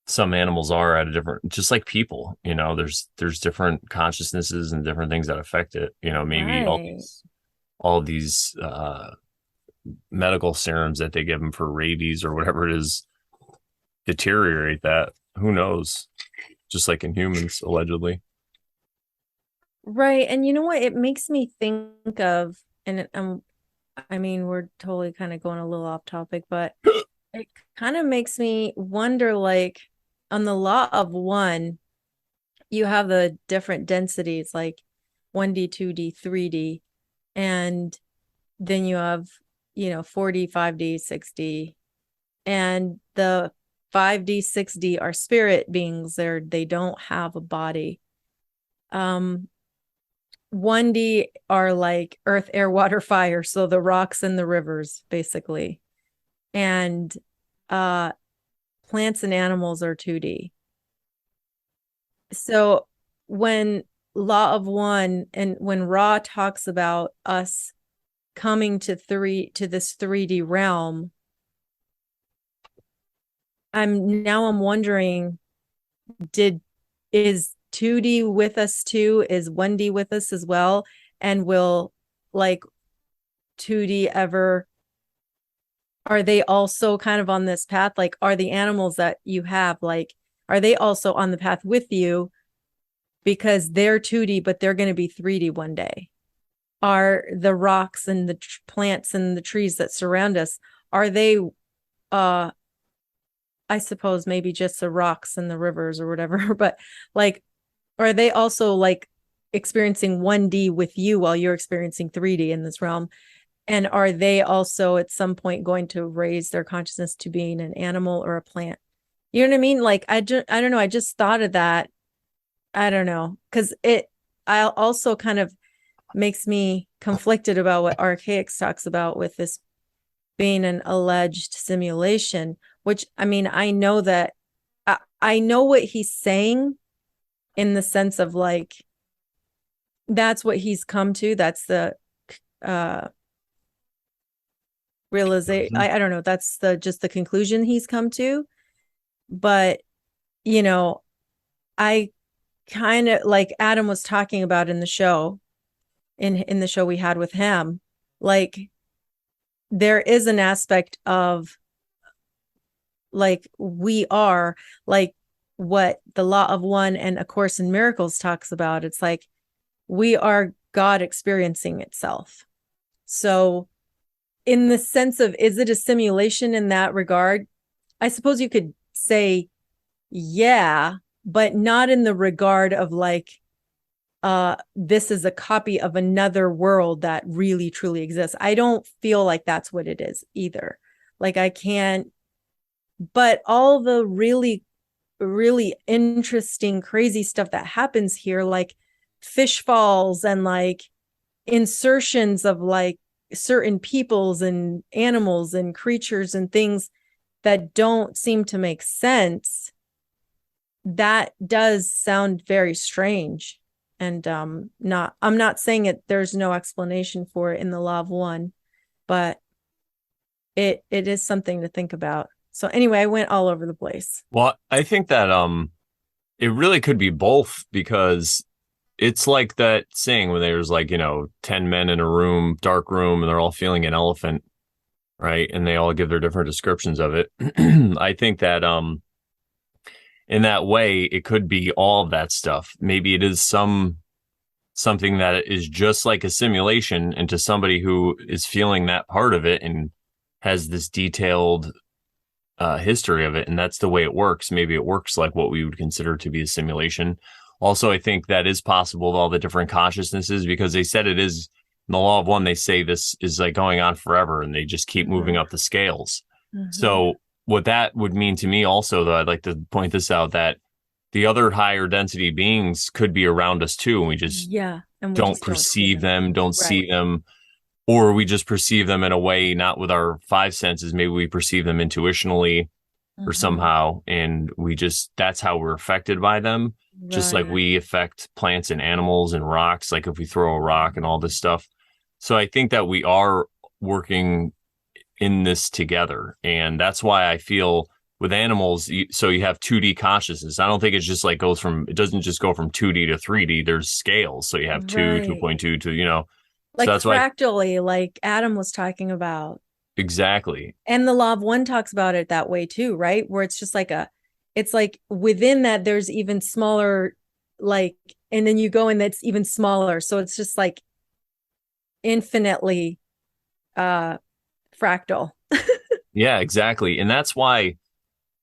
some animals are at a different, just like people, there's different consciousnesses and different things that affect it. Maybe all Right. these medical serums that they give them for rabies or whatever it is deteriorate that. Who knows? Just like in humans, allegedly. Right. And you know what? It makes me think of, and I mean, we're totally kind of going a little off topic, but it kind of makes me wonder, like, on the law of one, you have the different densities, like 1D, 2D, 3D, and then you have, 4D, 5D, 6D, and the 5D, 6D are spirit beings. They don't have a body. 1D are like earth, air, water, fire, so the rocks and the rivers, basically. And uh plants and animals are 2D. So when law of one, and when Ra talks about us coming to this 3D realm, I'm wondering, did is 2D with us too? Is 1D with us as well? And will, like, 2D ever, are they also kind of on this path? Like, are the animals that you have, like, are they also on the path with you because they're 2D, but they're going to be 3D one day? Are the rocks and the plants and the trees that surround us, are they, uh, I suppose maybe just the rocks and the rivers or whatever, but like, are they also like experiencing 1D with you while you're experiencing 3D in this realm? And are they also at some point going to raise their consciousness to being an animal or a plant? You know what I mean? Like, I don't know. I just thought of that. I don't know. Cause I also kind of makes me conflicted about what Archaix talks about with this being an alleged simulation, which, I mean, I know that I know what he's saying, in the sense of like, that's what he's come to. That's the uh realization. I don't know. That's just the conclusion he's come to. But, you know, I kind of, like Adam was talking about in the show, in the show we had with him, like, there is an aspect of, like, we are, like, what the law of one and A Course in Miracles talks about. It's like, we are God experiencing itself. So in the sense of, is it a simulation in that regard? I suppose you could say, yeah, but not in the regard of like, this is a copy of another world that really truly exists. I don't feel like that's what it is either. Like, I can't, but all the really, really interesting, crazy stuff that happens here, like fish falls and like insertions of like certain peoples and animals and creatures and things that don't seem to make sense, that does sound very strange. And I'm not saying it, there's no explanation for it in the law of one, but it is something to think about. So anyway, I went all over the place. Well, I think that it really could be both, because it's like that saying when there's like, 10 men in a room, dark room, and they're all feeling an elephant, right? And they all give their different descriptions of it. I think that in that way, it could be all of that stuff. Maybe it is something that is just like a simulation, and to somebody who is feeling that part of it and has this detailed history of it, and that's the way it works. Maybe it works like what we would consider to be a simulation. Also, I think that is possible with all the different consciousnesses, because they said it is In the law of one, they say this is like going on forever and they just keep moving Mhm. up the scales. Mhm. So what that would mean to me also, though, I'd like to point this out, that the other higher density beings could be around us too, and we just Yeah, and we don't just don't see perceive them. them, don't Right. see them, or we just perceive them in a way not with our five senses. Maybe we perceive them intuitionally or Mhm. somehow, and we just that's how we're affected by them. Just like Right. we affect plants and animals and rocks, like if we throw a rock and all this stuff. So I think that we are working in this together. And that's why I feel with animals, so you have 2D consciousness. I don't think it's just like goes from, it doesn't just go from 2D to 3D. There's scales. So you have 2, Right. 2.2 to, so Like that's why, fractally, like Adam was talking about. exactly. And the law of one talks about it that way too, right? Where it's just like it's like within that there's even smaller, like, and then you go in that's even smaller. So it's just like infinitely uh fractal. Yeah, exactly. And that's why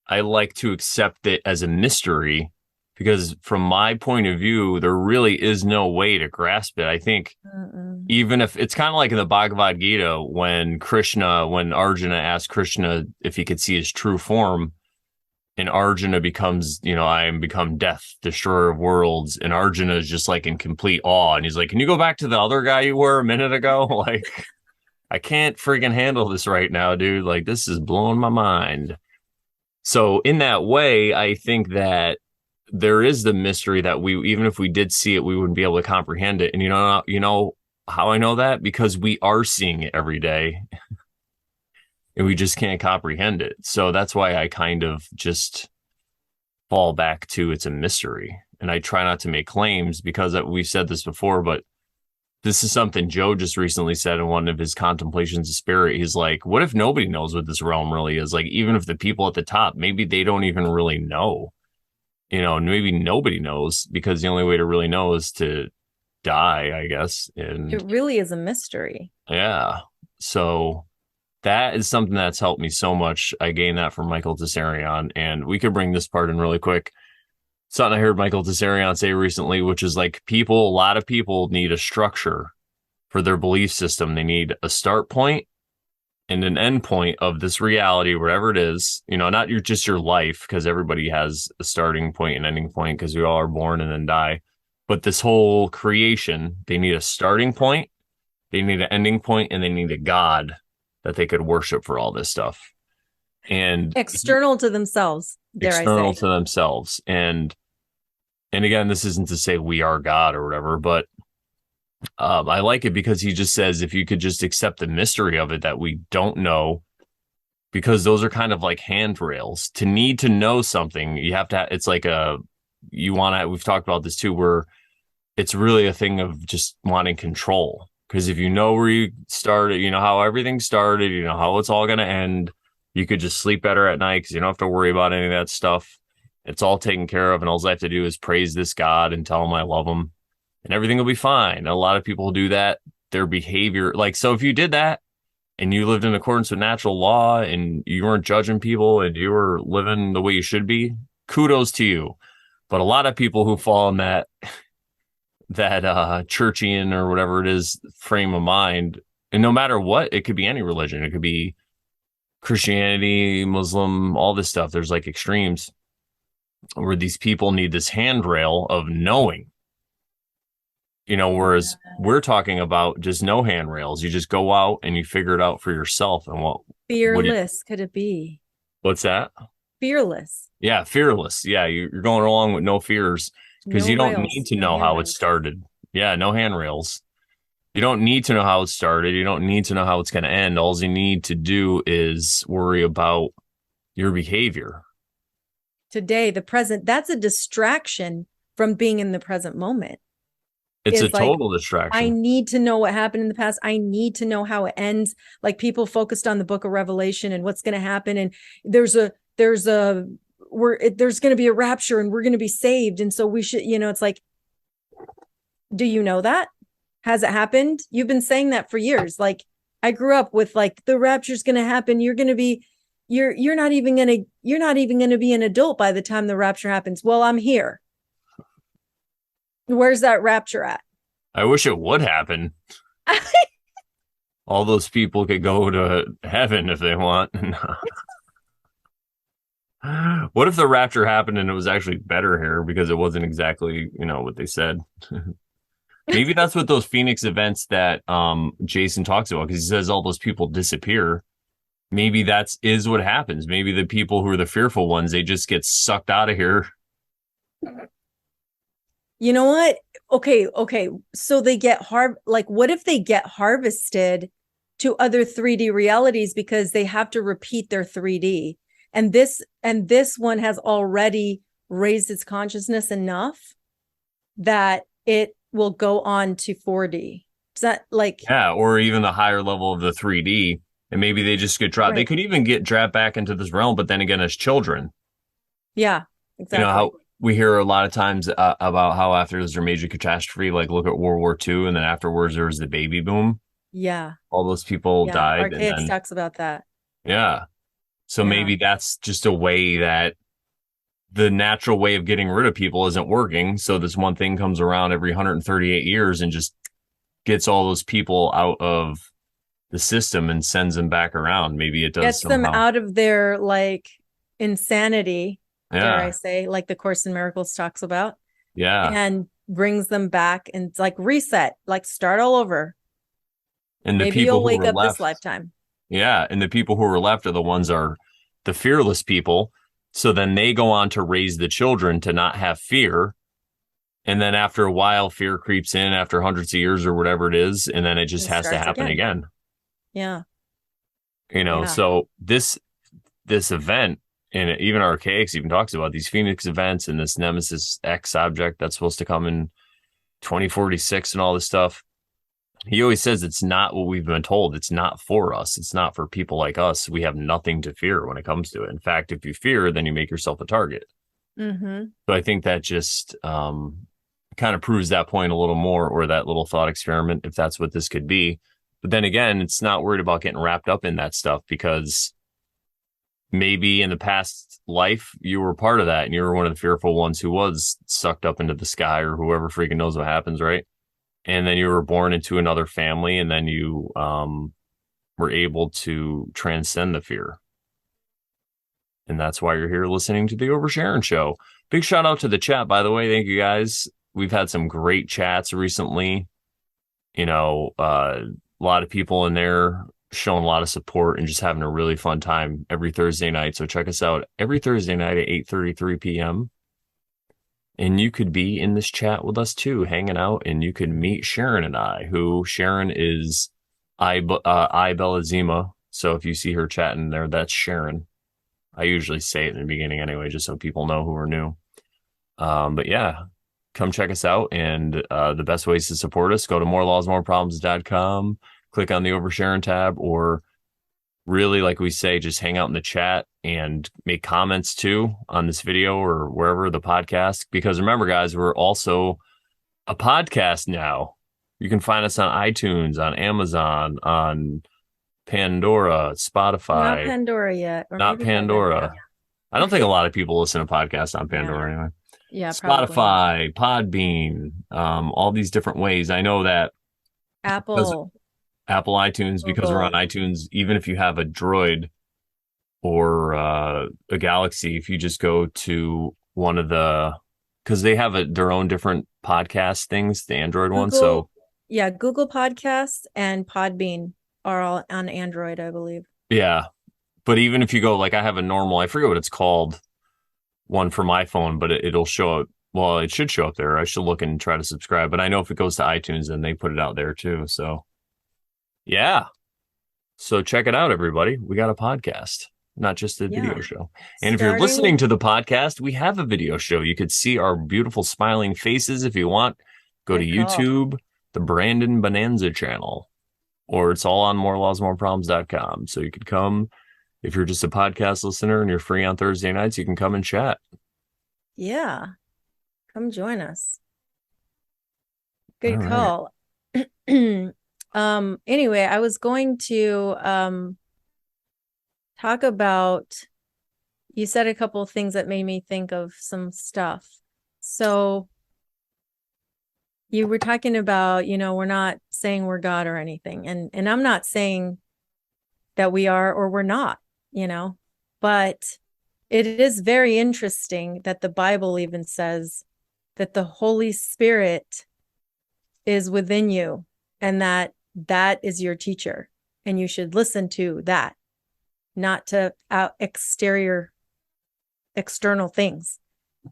I like to accept it as a mystery because from my point of view, there really is no way to grasp it. I think Mm-mm. even if it's kind of like in the Bhagavad Gita when Arjuna asked Krishna if he could see his true form, and Arjuna becomes, I am become death, destroyer of worlds, and Arjuna is just like in complete awe, and he's like, "Can you go back to the other guy you were a minute ago?" Like, I can't freaking handle this right now, dude. Like, this is blowing my mind. So in that way, I think that there is the mystery that we, even if we did see it, we wouldn't be able to comprehend it. And you know how I know that? Because we are seeing it every day and we just can't comprehend it. So that's why I kind of just fall back to it's a mystery. And I try not to make claims because we've said this before, but this is something Joe just recently said in one of his contemplations of spirit. He's like, what if nobody knows what this realm really is? Like, even if the people at the top, maybe they don't even really know, maybe nobody knows because the only way to really know is to die, I guess. It And really is a mystery. yeah, so that is something that's helped me so much. I gained that from Michael Tessarion, and we could bring this part in really quick. Something I heard Michael Tessarion say recently, which is like a lot of people need a structure for their belief system. They need a start point and an end point of this reality, wherever it is, not just your life, because everybody has a starting point and ending point because we all are born and then die. But this whole creation, they need a starting point, they need an ending point, and they need a God that they could worship for all this stuff. And External to themselves, dare I external say. to themselves. And again, this isn't to say we are God or whatever, but I like it because he just says if you could just accept the mystery of it that we don't know, because those are kind of like handrails. To need to know something, you have to. It's like you want to. We've talked about this too, where it's really a thing of just wanting control. Because if you know where you started, you know how everything started, you know how it's all going to end, you could just sleep better at night because you don't have to worry about any of that stuff. It's all taken care of, and all I have to do is praise this God and tell him I love him, and everything will be fine. A lot of people do that. Their behavior, like, so if you did that and you lived in accordance with natural law and you weren't judging people and you were living the way you should be, kudos to you. But a lot of people who fall in that churchian or whatever it is frame of mind, and no matter what, it could be any religion, it could be Christianity, Muslim, all this stuff. There's like extremes where these people need this handrail of knowing, whereas we're talking about just no handrails. You just go out and you figure it out for yourself. And what do you, Fearless, could it be? what's that? Fearless. Yeah, fearless. Yeah, you're going along with no fears because No you don't need rails, to no know how it handrails. started. Yeah, no handrails. You don't need to know how it started. You don't need to know how it's going to end. All you need to do is worry about your behavior. Today, the present, that's a distraction from being in the present moment. It's a Is like, total I distraction. need to know what happened in the past. I need to know how it ends. Like people focused on the book of Revelation and what's going to happen. And there's a, there's going to be a rapture and we're going to be saved. And so we should, it's like, do you know that? Has it happened? You've been saying that for years. Like I grew up with like the rapture's going to happen. You're going to be, you're not even going to be an adult by the time the rapture happens. Well, I'm here. Where's that rapture at? I wish it would happen. All those people could go to heaven if they want. What if the rapture happened and it was actually better here because it wasn't exactly, what they said? Maybe that's what those Phoenix events that Jason talks about, because he says all those people disappear. Maybe that's is what happens. Maybe the people who are the fearful ones, they just get sucked out of here. You know what? Okay. So they get like what if they get harvested to other 3D realities because they have to repeat their 3D. And this one has already raised its consciousness enough that it will go on to 4D. Is that like Yeah, or even the higher level of the 3D, and maybe they just get dropped. They right? could even get dropped back into this realm, but then again, as children, Yeah, how exactly. we hear a lot of times about how after there's a major catastrophe, like look at World War II, and then afterwards there was the baby boom. Yeah. All those people Yeah. died, and Archaix then talks about that. yeah, so Yeah. maybe that's just a way that the natural way of getting rid of people isn't working. So this one thing comes around every 138 years and just gets all those people out of the system and sends them back around. Maybe it does Gets them somehow. out of their like insanity, dare I Yeah. say, like the Course in Miracles talks about, Yeah. and brings them back and it's like reset, like start all over. And the Maybe people you'll who wake are up this left, lifetime. yeah. And the people who are left are the ones are the fearless people. So then they go on to raise the children to not have fear. And then after a while, fear creeps in after hundreds of years or whatever it is. And then it just It has to starts happen again. again. Yeah. Yeah. So this event, and even Archaix even talks about these Phoenix events and this Nemesis X object that's supposed to come in 2046 and all this stuff. He always says it's not what we've been told. It's not for us. It's not for people like us. We have nothing to fear when it comes to it. In fact, if you fear, then you make yourself a target. Mm-hmm. So I think that just kind of proves that point a little more, or that little thought experiment, if that's what this could be. But then again, it's not worried about getting wrapped up in that stuff, because maybe in the past life you were part of that and you were one of the fearful ones who was sucked up into the sky, or whoever freaking knows what happens, right? And then you were born into another family, and then you were able to transcend the fear. And that's why you're here listening to the Oversharon Show. Big shout out to the chat, by the way. Thank you guys. We've had some great chats recently. A lot of people in there showing a lot of support and just having a really fun time every Thursday night. So check us out every Thursday night at 8:33 p.m. And you could be in this chat with us too, hanging out, and you could meet Sharon and I, who Sharon is I Belazima. So if you see her chatting there, that's Sharon. I usually say it in the beginning anyway, just so people know who are new. But yeah, come check us out. And the best ways to support us, go to morelawsmoreproblems.com, click on the Oversharing tab, or really, like we say, just hang out in the chat and make comments too on this video or wherever the podcast. Because remember, guys, we're also a podcast now. You can find us on iTunes, on Amazon, on Pandora, Not Spotify, Pandora yet, or not maybe they have. Yeah. Pandora. I don't think a lot of people listen to podcasts on Yeah. Pandora anyway. Yeah, probably. Spotify, Podbean, all these different ways. I know that because Apple, Apple iTunes, because we're on Google, iTunes, even if you have a Droid or a Galaxy, if you just go to one of because they have their own different podcast things, the Android one. So Google, yeah, Google Podcasts and Podbean are all on Android, I believe. yeah, but even if you go, like I have a normal, I forget what it's called, one for my phone, but it'll show up. Well, it should show up there. I should look and try to subscribe. But I know if it goes to iTunes, then they put it out there too. So yeah. So check it out, everybody. We got a podcast, not just a Yeah. video show. And if you're listening Starting, to the podcast, we have a video show. You could see our beautiful smiling faces if you want. Go to good call. YouTube, the Brandon Bonanza channel, or it's all on morelawsmoreproblems.com. So you could come. If you're just a podcast listener and you're free on Thursday nights, you can come and chat. Yeah. Come join us. All Good right. call. Anyway, I was going to talk about, you said a couple of things that made me think of some stuff. So you were talking about, we're not saying we're God or anything. And I'm not saying that we are or we're not, but it is very interesting that the Bible even says that the Holy Spirit is within you and that is your teacher. And you should listen to that, not to external things.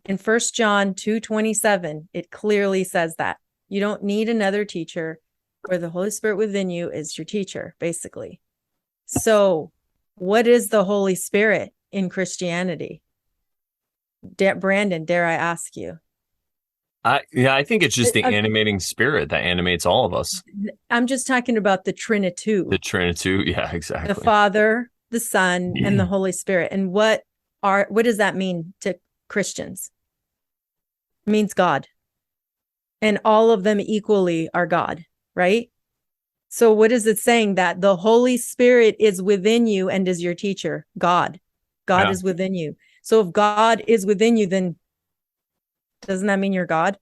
In 1 John 2:27, it clearly says that you don't need another teacher, for the Holy Spirit within you is your teacher, basically. So, what is the Holy Spirit in Christianity? Brandon, dare I ask you? I think it's just the animating spirit that animates all of us. I'm just talking about the Trinity. The Trinity, yeah, The exactly. Father, the Son, and the Holy Spirit. And what does that mean to Christians? It means God. And all of them equally are God, right? So what is it saying? That the Holy Spirit is within you and is your teacher. God Yeah. is within you. So if God is within you, then doesn't that mean you're God?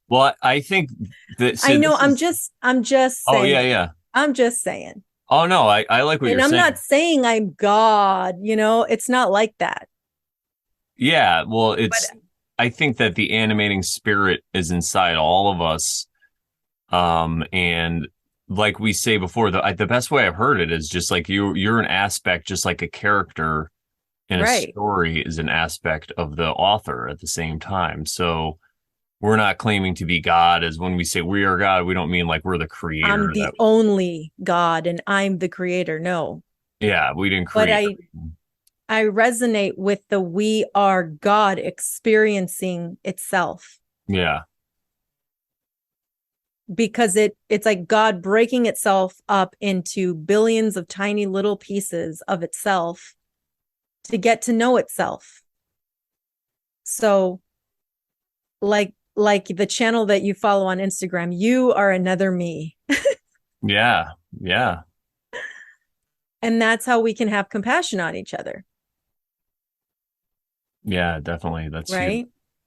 Well, I think that. I So know. this is. I'm just Oh yeah, saying. yeah. I'm just saying. Oh no, I like what And you're I'm saying. not saying I'm God, it's not like that. Yeah, well, But it's. I think that the animating spirit is inside all of us. And like we say before, the best way I've heard it is just like you're an aspect, just like a character in a right. story is an aspect of the author at the same time. So we're not claiming to be God. As when we say we are God, we don't mean like we're the I'm creator. the That only God and I'm the creator. No. yeah, we didn't But create. I resonate with the we are God experiencing itself, Yeah, because it's like God breaking itself up into billions of tiny little pieces of itself to get to know itself. So like the channel that you follow on Instagram, you are another me. yeah, yeah, And that's how we can have compassion on each other, yeah. Definitely, that's huge. right?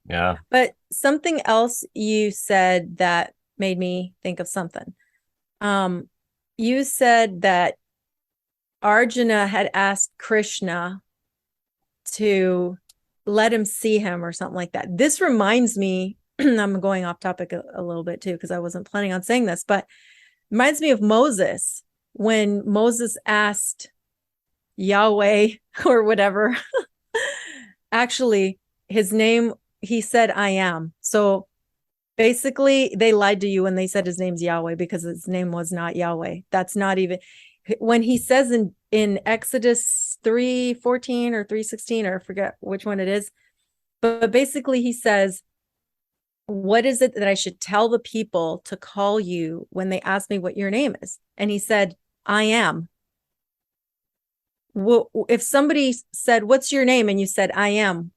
Yeah. But something else you said that made me think of something. Um, you said that Arjuna had asked Krishna to let him see him or something like that. This reminds me, I'm going off topic a little bit too, because I wasn't planning on saying this, but reminds me of Moses, when Moses asked Yahweh or whatever. Actually, his name, he said, I am. So basically, they lied to you when they said his name's Yahweh, because his name was not Yahweh. That's not even when he says in Exodus 3:14 or 3:16, or I forget which one it is. But basically, he says, what is it that I should tell the people to call you when they ask me what your name is? And he said, I am. Well, if somebody said, what's your name? And you said, I am,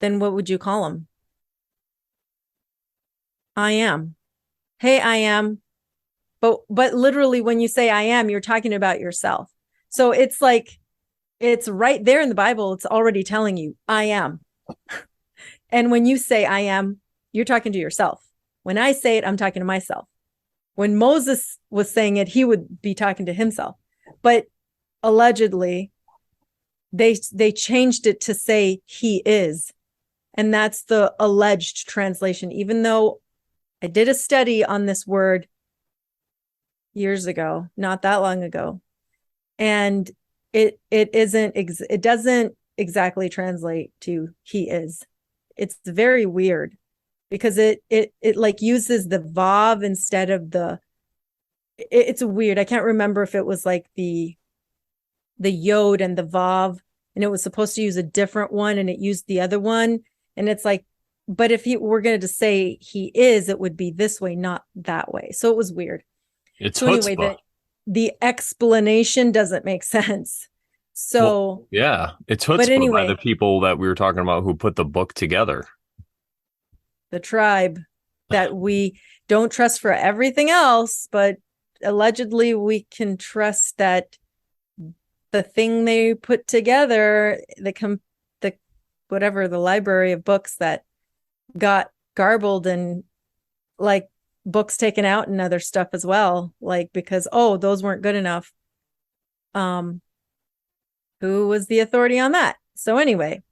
then what would you call them? I am. Hey, I am. But literally, when you say I am, you're talking about yourself. So it's like, it's right there in the Bible. It's already telling you, I am. And when you say I am, you're talking to yourself. When I say it, I'm talking to myself. When Moses was saying it, he would be talking to himself. But allegedly, they changed it to say he is. And that's the alleged translation, even though I did a study on this word years ago, not that long ago. And it doesn't exactly translate to he is. It's very weird, because it like uses the vav instead of it's weird. I can't remember if it was like the yod and the vav, and it was supposed to use a different one and it used the other one. And it's like, but if we're going to say he is, it would be this way, not that way. So it was weird. It's So anyway, chutzpah. the explanation doesn't make sense. Well, So, yeah, it's but chutzpah by the anyway, people that we were talking about who put the book together. the tribe that we don't trust for everything else, but allegedly we can trust that the thing they put together, the whatever, the library of books that got garbled and like books taken out and other stuff as well, like because oh, those weren't good enough. Um, who was the authority on that? So anyway,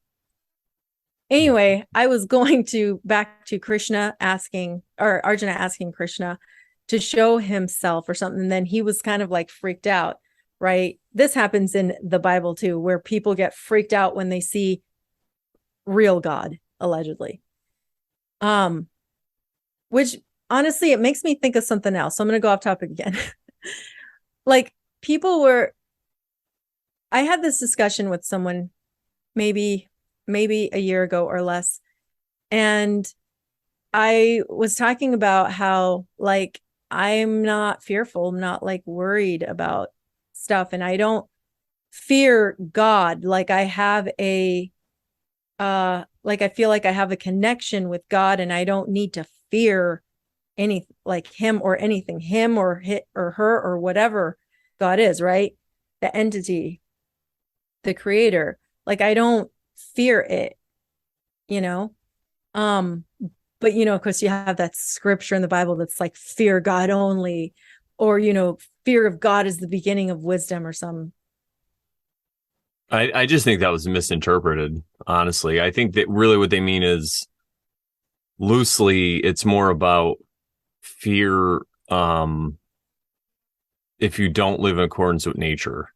I was going to back to Krishna asking, or Arjuna asking Krishna to show himself or something. And then he was kind of like freaked out, right? This happens in the Bible too, where people get freaked out when they see real God, allegedly. Um, which honestly, it makes me think of something else. So I'm going to go off topic again. Like people were, I had this discussion with someone maybe a year ago or less, and I was talking about how like I'm not fearful, I'm not like worried about stuff, and I don't fear God. Like I have a like I feel like I have a connection with God and I don't need to fear any like him or anything, him or hit or her or whatever God is, right? The entity, the creator. Like I don't fear it, you know? Um, but of course you have that scripture in the Bible that's like fear God only, or fear of God is the beginning of wisdom or some. I just think that was misinterpreted, honestly. I think that really what they mean is loosely, it's more about fear if you don't live in accordance with nature.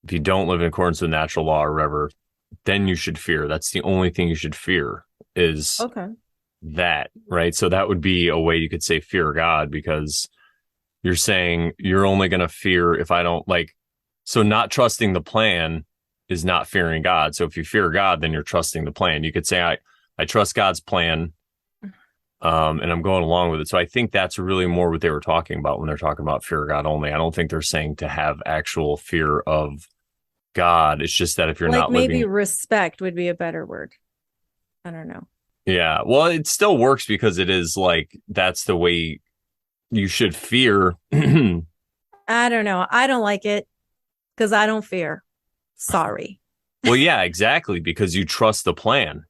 If you don't live in accordance with natural law or whatever, then you should fear. That's the only thing you should fear is Okay. that, right? So that would be a way you could say fear God because you're saying you're only going to fear if I don't like, so not trusting the plan is not fearing God. So if you fear God, then you're trusting the plan. You could say, I trust God's plan, and I'm going along with it. So I think that's really more what they were talking about when they're talking about fear God only. I don't think they're saying to have actual fear of God. It's just that if you're Like not maybe living, respect would be a better word. I don't know. yeah, well, it still works because it is like that's the way you should fear. I don't know. I don't like it because I don't fear. Sorry. Well, yeah, exactly, because you trust the plan,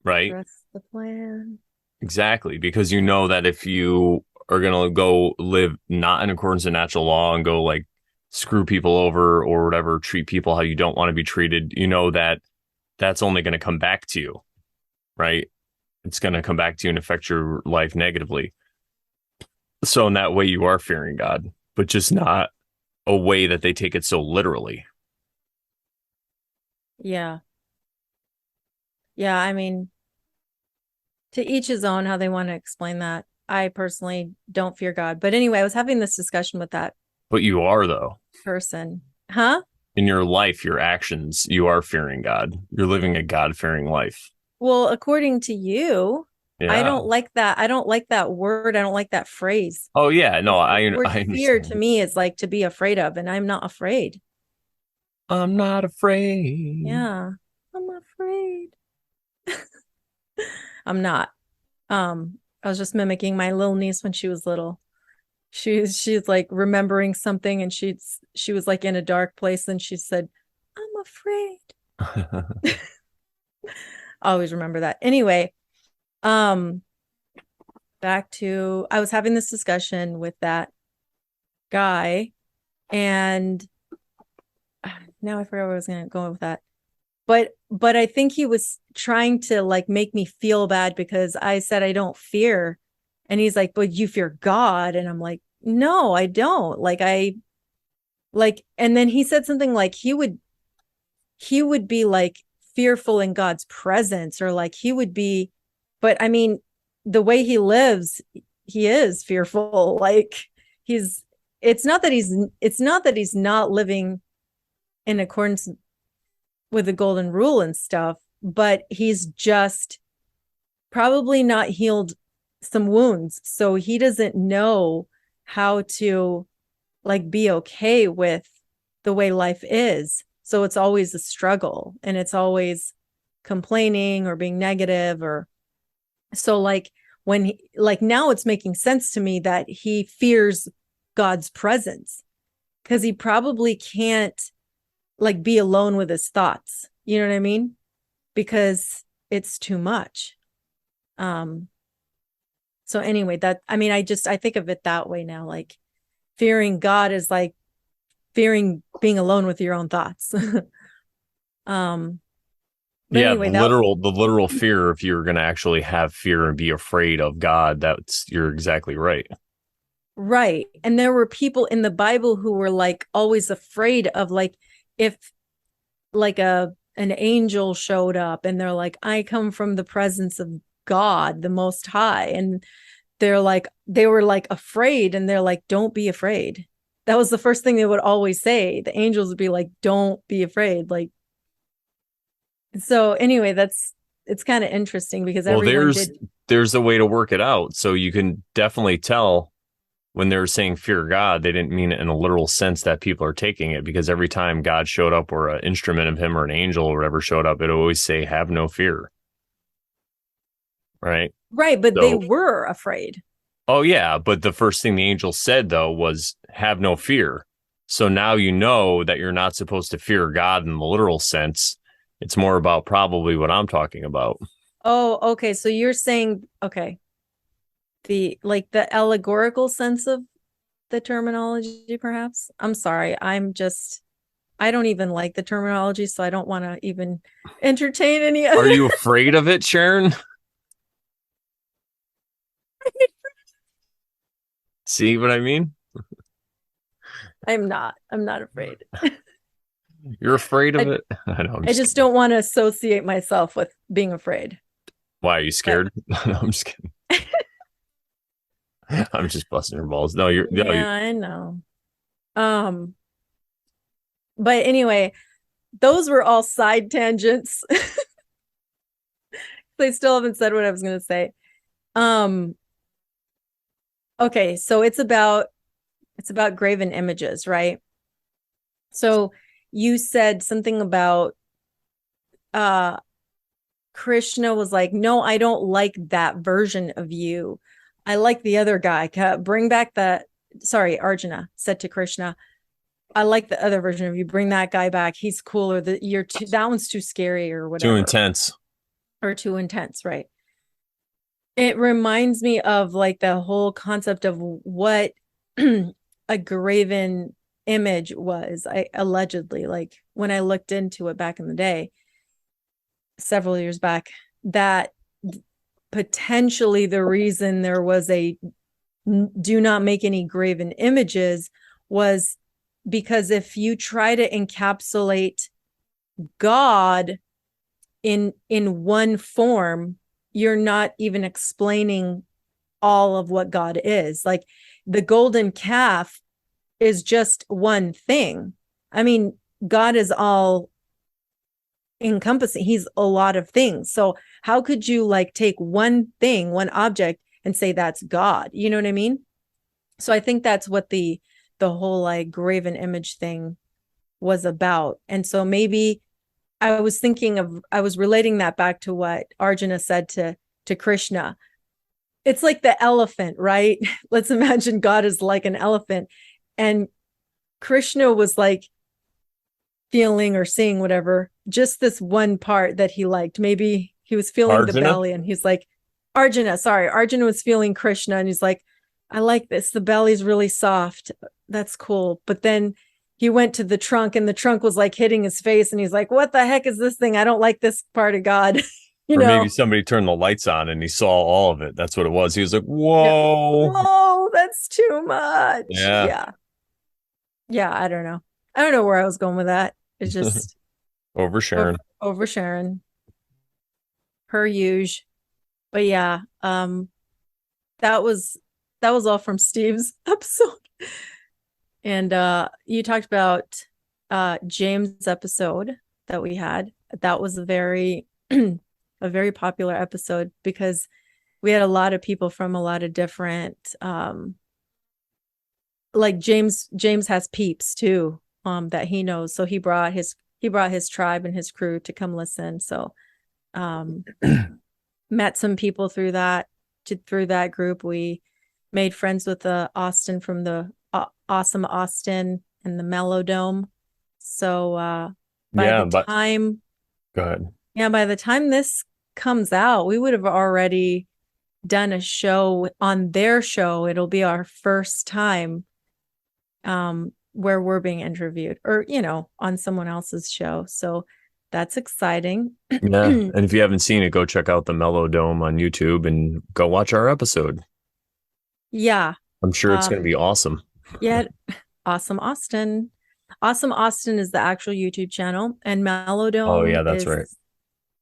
right? Trust the plan. Exactly, because you know that if you are going to go live not in accordance to natural law and go like screw people over or whatever, treat people how you don't want to be treated, you know that that's only going to come back to you, right? It's going to come back to you and affect your life negatively. So in that way, you are fearing God, but just not a way that they take it so literally. Yeah. Yeah. I mean, to each his own how they want to explain that. I personally don't fear God. But anyway, I was having this discussion with that But you are, though. person. Huh? In your life, your actions, you are fearing God. You're living a God fearing life. Well, according to you, I Yeah. don't like that. I don't like that word. I don't like that phrase. Oh, yeah. No, Because the word I fear to understand. me is like to be afraid of, and I'm not afraid. I'm not afraid. Yeah. I'm afraid. I'm not. I was just mimicking my little niece when she was little. She's like remembering something and she was like in a dark place and she said, "I'm afraid." I always remember that. Anyway, um back to I was having this discussion with that guy and now I forgot where I was going to go with that. But I think he was trying to like make me feel bad because I said I don't fear. And he's like, "But you fear God." And I'm like, "No, I don't." Like I like and then he said something like he would be like fearful in God's presence or like he would be, but I mean the way he lives he is fearful. Like he's it's not that he's not living in accordance with the golden rule and stuff, but he's just probably not healed some wounds, so he doesn't know how to like be okay with the way life is. So it's always a struggle and it's always complaining or being negative or so like when like now it's making sense to me that he fears God's presence because he probably can't like be alone with his thoughts. You know what I mean? Because it's too much. Um, so anyway, that, I mean, I think of it that way now, like fearing God is like fearing being alone with your own thoughts. um, but Yeah, anyway, that the literal fear, if you're going to actually have fear and be afraid of God, you're exactly right. right. And there were people in the Bible who were like always afraid of like if like an angel showed up and they're like, I come from the presence of God, the most high. And they were like afraid and they're like, don't be afraid. That was the first thing they would always say. The angels would be like, don't be afraid. Like, so anyway, it's kind of interesting because Well, everyone did. there's a way to work it out. So you can definitely tell when they were saying fear God, they didn't mean it in a literal sense that people are taking it, because every time God showed up or an instrument of him or an angel or whatever showed up, it always say, have no fear. Right. Right, but they So, were afraid. oh, yeah. But the first thing the angel said, though, was have no fear. So now you know that you're not supposed to fear God in the literal sense. It's more about probably what I'm talking about. Oh, okay. So you're saying, okay, the allegorical sense of the terminology, perhaps. I'm sorry. I don't even like the terminology, so I don't want to even entertain any Are other. you afraid of it, Sharon? See what I mean? I'm not. I'm not afraid. You're afraid of I, it? I know. I'm I just just kidding. don't want to associate myself with being afraid. Why are you But scared? No, I'm just kidding. I'm just busting your balls. No, you're no, yeah, I know. Um, but anyway, those were all side tangents. They still haven't said what I was going to say. Um, okay, so it's about graven images, right? So you said something about uh Krishna was like, "No, I don't like that version of you. I like the other guy. Bring back that." Sorry, Arjuna said to Krishna, "I like the other version of you. Bring that guy back. He's cooler. That one's too scary or too whatever, intense. or too intense." Right. It reminds me of like the whole concept of what a graven image was. I allegedly, like when I looked into it back in the day, several years back, that potentially the reason there was a do not make any graven images was because if you try to encapsulate God in one form, you're not even explaining all of what God is. Like the golden calf is just one thing. I mean, God is all encompassing. He's a lot of things. So how could you like take one thing, one object and say that's God? You know what I mean? So I think that's what the whole like graven image thing was about. And so maybe I was relating that back to what Arjuna said to Krishna. It's like the elephant, right? Let's imagine God is like an elephant and Krishna was like feeling or seeing whatever, just this one part that he liked. Maybe he was feeling the Arjuna? belly and he's like, Arjuna was feeling Krishna and he's like, I like this. The belly's really soft. That's cool. But then he went to the trunk and the trunk was like hitting his face and he's like, what the heck is this thing? I don't like this part of God. you Or maybe know? somebody turned the lights on and he saw all of it. That's what it was. He was like, Yeah. whoa. Whoa, that's too much. Yeah. Yeah. Yeah. I don't know. I don't know where I was going with that. It's just Over over, Sharon. over Sharon, her use. But yeah, that was that was all from Steve's episode. And you talked about James' episode that we had. That was a very a very popular episode because we had a lot of people from a lot of different like James has peeps too that he knows. So he brought his tribe and his crew to come listen. So um met some people through that group. We made friends with Austin from the Awesome Austin and the Mellow. So by Yeah, the but time go ahead. yeah, by the time this comes out, we would have already. done a show on their show. It'll be our first time where we're being interviewed, or on someone else's show. So that's exciting. Yeah. And if you haven't seen it, go check out the Mellow Dome on YouTube and go watch our episode. Yeah. I'm sure it's Uh going to be awesome. yeah. Awesome Austin. Awesome Austin is the actual YouTube channel, and Oh, Melodome yeah, that's is, right.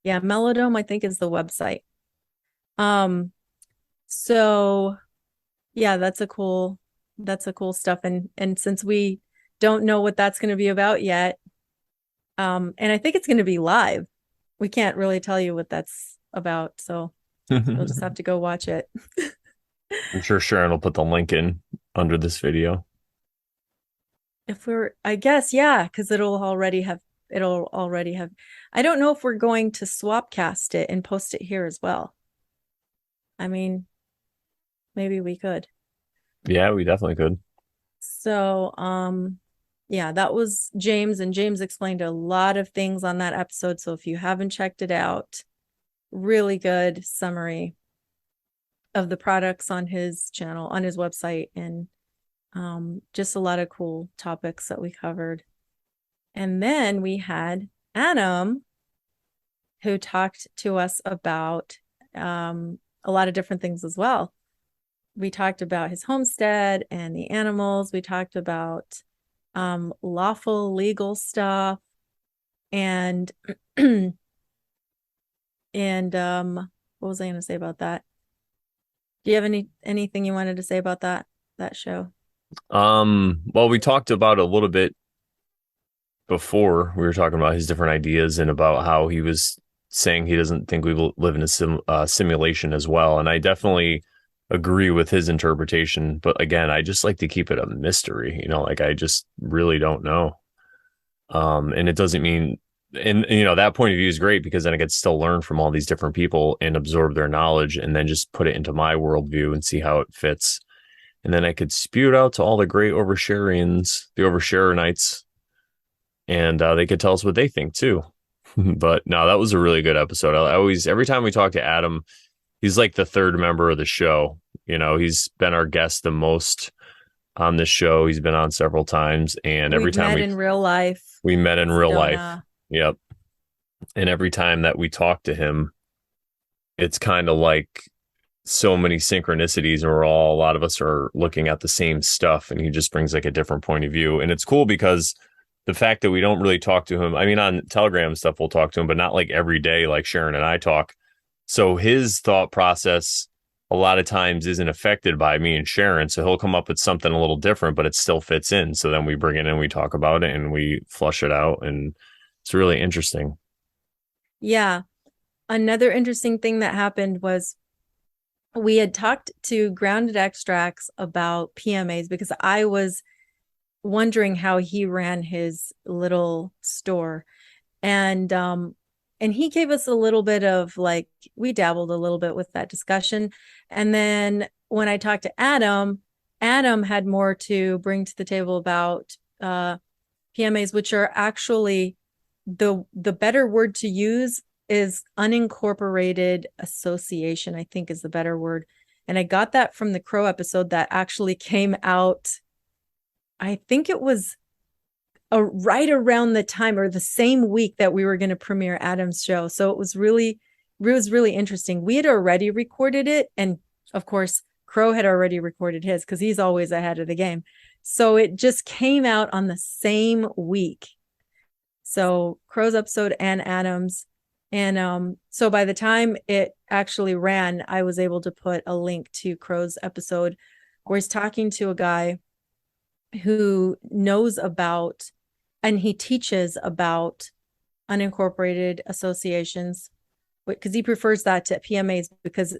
yeah, Melodome I think is the website. Um so yeah, that's a cool stuff. And since we don't know what that's going to be about yet, and I think it's going to be live, we can't really tell you what that's about, so you'll just have I'm to go watch it. sure Sharon will put the link in under this video. If we're, I guess, yeah, because it'll already have. I don't know if we're going to swap cast it and post it here as well. I mean, maybe we could. Yeah, we definitely could. So, yeah, that was James, and James explained a lot of things on that episode. So if you haven't checked it out, really good summary of the products on his channel, on his website, and just a lot of cool topics that we covered. And then we had Adam, who talked to us about a lot of different things as well. We talked about his homestead and the animals. We talked about lawful legal stuff, and and what was I going to say about that? Do you have anything you wanted to say about that show? Well, we talked about a little bit before. We were talking about his different ideas and about how he was saying he doesn't think we live in a simulation as well. And I definitely agree with his interpretation. But again, I just like to keep it a mystery, like I just really don't know. And it doesn't mean, and that point of view is great because then I could still learn from all these different people and absorb their knowledge and then just put it into my worldview and see how it fits. And then I could spew it out to all the great overshareans, the oversharenites, and they could tell us what they think too. But no, that was a really good episode. I always, every time we talk to Adam, he's like the third member of the show. He's been our guest the most on this show. He's been on several times, and every We've time met in real life we met in in real life. Sedona. Yep. And every time that we talk to him, it's kind of like so many synchronicities, and a lot of us are looking at the same stuff, and he just brings like a different point of view. And it's cool because the fact that we don't really talk to him, I mean, on Telegram stuff, we'll talk to him, but not like every day, like Sharon and I talk. So his thought process a lot of times isn't affected by me and Sharon. So he'll come up with something a little different, but it still fits in. So then we bring it in, we talk about it, and we flush it out. And it's really interesting. Yeah. Another interesting thing that happened was we had talked to Grounded Extracts about PMAs because I was wondering how he ran his little store. And he gave us a little bit of, like, we dabbled a little bit with that discussion. And then when I talked to Adam, Adam had more to bring to the table about PMAs, which are actually, the better word to use is unincorporated association, I think is the better word. And I got that from the Crow episode that actually came out, I think it was right around the time or the same week that we were going to premiere Adam's show. So it was really interesting. We had already recorded it, and of course Crow had already recorded his because he's always ahead of the game. So it just came out on the same week. So Crow's episode and Adam's. And so by the time it actually ran, I was able to put a link to Crow's episode where he's talking to a guy who knows about, and he teaches about unincorporated associations, because he prefers that to PMAs, because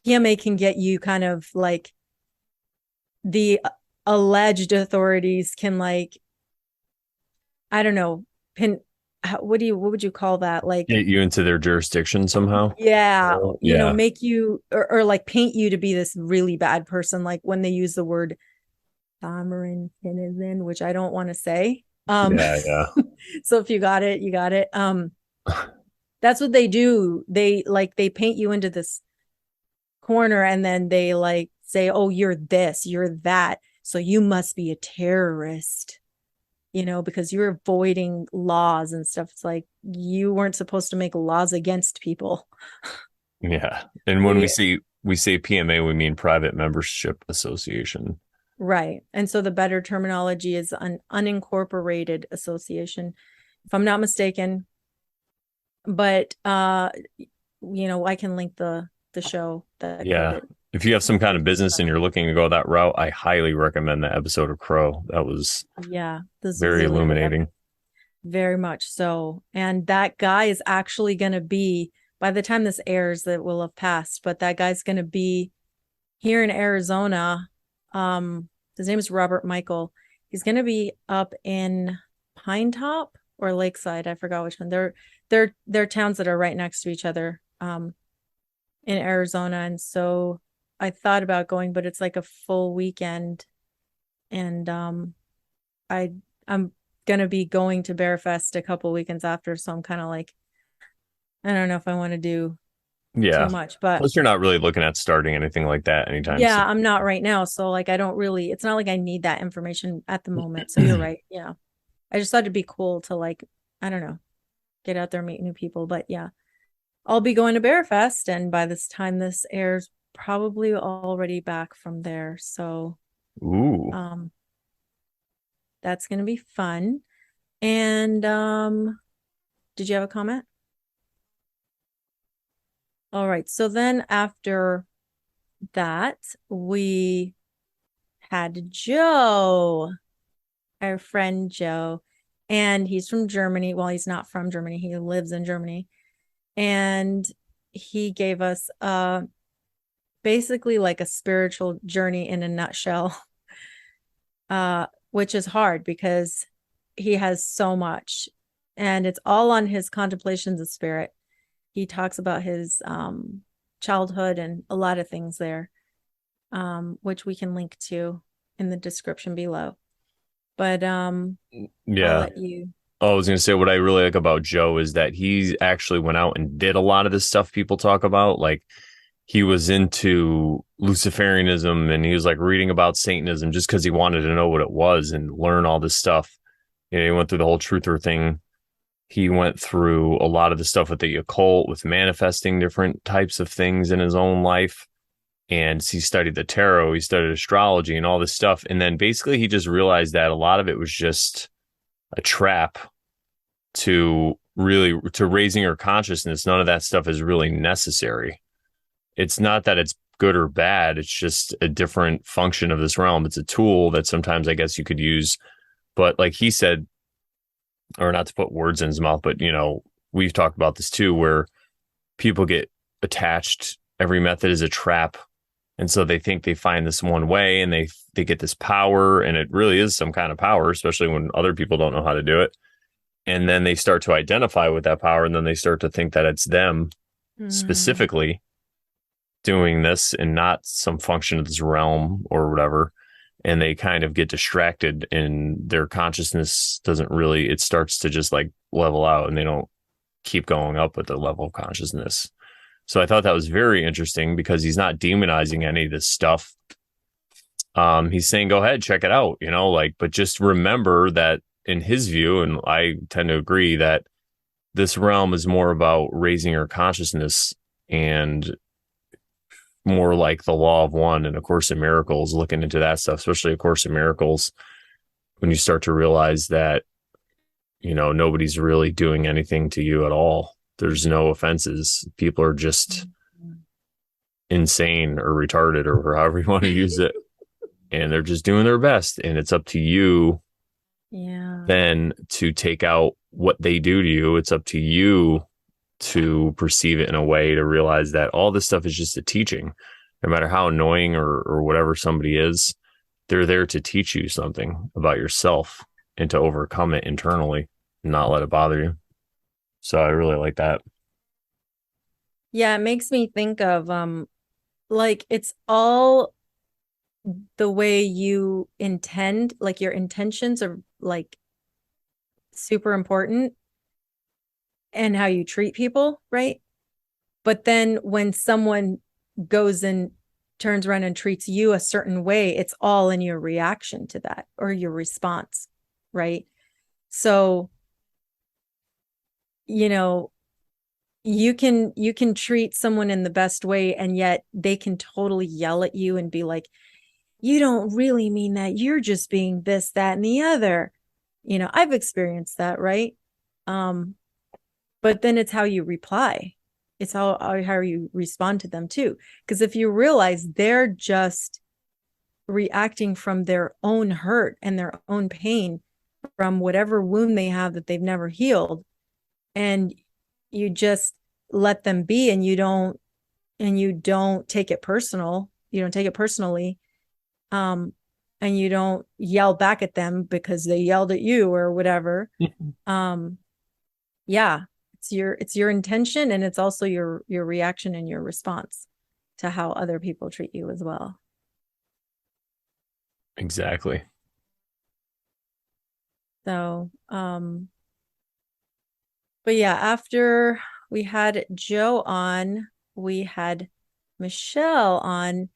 PMA can get you kind of like, the alleged authorities can, like, I don't know, what would you call that? Like, Get you into their jurisdiction somehow. yeah, Yeah. make you, or like paint you to be this really bad person, like when they use the word Cameron Kinnison, which I don't want to say. Yeah. Yeah. So if you got it, you got it. That's what they do. They paint you into this corner and then they like say, oh, you're this, you're that, so you must be a terrorist, because you're avoiding laws and stuff. It's like you weren't supposed to make laws against people. Yeah. And when we We say PMA, we mean private membership association. Right. And so the better terminology is an unincorporated association, if I'm not mistaken. But I can link the show that covered Yeah. it. If you have some kind It's of pretty business and fun. you're looking to go that route, I highly recommend that episode of Crow. That was Yeah, this was very really good. illuminating. Very much so. And that guy is actually going to be, by the time this airs, that will have passed, but that guy's going to be here in Arizona. His name is Robert Michael. He's going to be up in Pine Top or Lakeside. I forgot which one. They're towns that are right next to each other, in Arizona. And so I thought about going, but it's like a full weekend. And I I'm gonna be going to Bearfest a couple weekends after, so I'm kind of like, I don't know if I want to do too Yeah. much, but Plus, you're not really looking at starting anything like that anytime yeah, soon. I'm not right now. So like I don't really, it's not like I need that information at the moment. So you're right. Yeah. I just thought it'd be cool to like, I don't know, get out there, meet new people. But yeah, I'll be going to Bearfest, and by this time this airs, probably already back from there. So Ooh. um that's gonna be fun. And did you have a comment? All right. So then after that, we had Joe, our friend Joe, and he's from Germany. Well, he's not from Germany, he lives in Germany. And he gave us basically like a spiritual journey in a nutshell, which is hard because he has so much, and it's all on his contemplations of spirit. He talks about his childhood and a lot of things there, which we can link to in the description below. But I'll Yeah. let you. Oh, I was going to say what I really like about Joe is that he actually went out and did a lot of this stuff people talk about. Like he was into Luciferianism and he was like reading about Satanism just because he wanted to know what it was and learn all this stuff. He went through the whole truther thing. He went through a lot of the stuff with the occult, with manifesting different types of things in his own life. And he studied the tarot, he studied astrology and all this stuff. And then basically he just realized that a lot of it was just a trap to raising your consciousness. None of that stuff is really necessary. It's not that it's good or bad. It's just a different function of this realm. It's a tool that sometimes I guess you could use. But like he said, or not to put words in his mouth, but we've talked about this too, where people get attached. Every method is a trap. And so they think they find this one way and they get this power, and it really is some kind of power, especially when other people don't know how to do it. And then they start to identify with that power, and then they start to think that it's them Mm, specifically doing this and not some function of this realm or whatever. And they kind of get distracted, and their consciousness doesn't really, it starts to just like level out, and they don't keep going up with the level of consciousness. So I thought that was very interesting because he's not demonizing any of this stuff. He's saying, go ahead, check it out, but just remember that in his view, and I tend to agree, that this realm is more about raising your consciousness and more like the law of one and A Course in Miracles, looking into that stuff, especially A Course in Miracles, when you start to realize that, nobody's really doing anything to you at all. There's no offenses. People are just insane or retarded or however you want to use it. And they're just doing their best. And it's up to you yeah. then to take out what they do to you. It's up to you to perceive it in a way to realize that all this stuff is just a teaching. No matter how annoying or whatever somebody is, they're there to teach you something about yourself and to overcome it internally and not let it bother you. So I really like that. Yeah, it makes me think of like it's all the way you intend, like your intentions are like super important, and how you treat people, right? But then when someone goes and turns around and treats you a certain way, it's all in your reaction to that or your response, right? So, you know, you can treat someone in the best way, and yet they can totally yell at you and be like, you don't really mean that, you're just being this, that, and the other. I've experienced that, right? um but then it's how you reply. It's how you respond to them too, because if you realize they're just reacting from their own hurt and their own pain, from whatever wound they have that they've never healed, and you just let them be, and you don't take it personal, you don't take it personally, um and you don't yell back at them because they yelled at you or whatever. um yeah, it's your intention, and it's also your reaction and your response to how other people treat you as well. Exactly. So but yeah, after we had Joe on, we had Michelle on,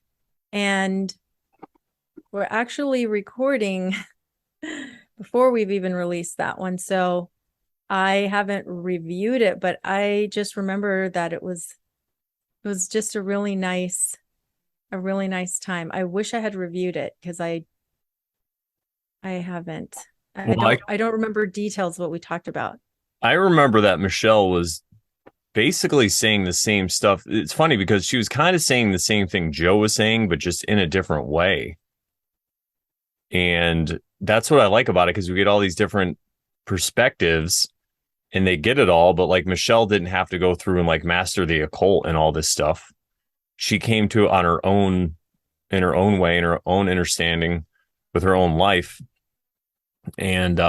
and we're actually recording before we've even released that one. So I haven't reviewed it, but I just remember that it was just a really nice time. I wish I had reviewed it because I haven't. I Well, don't I don't remember details of what we talked about. I remember that Michelle was basically saying the same stuff. It's funny because she was kind of saying the same thing Joe was saying, but just in a different way. And that's what I like about it, because we get all these different perspectives and they get it all. But like Michelle didn't have to go through and like master the occult and all this stuff. She came to it on her own, in her own way, in her own understanding with her own life. And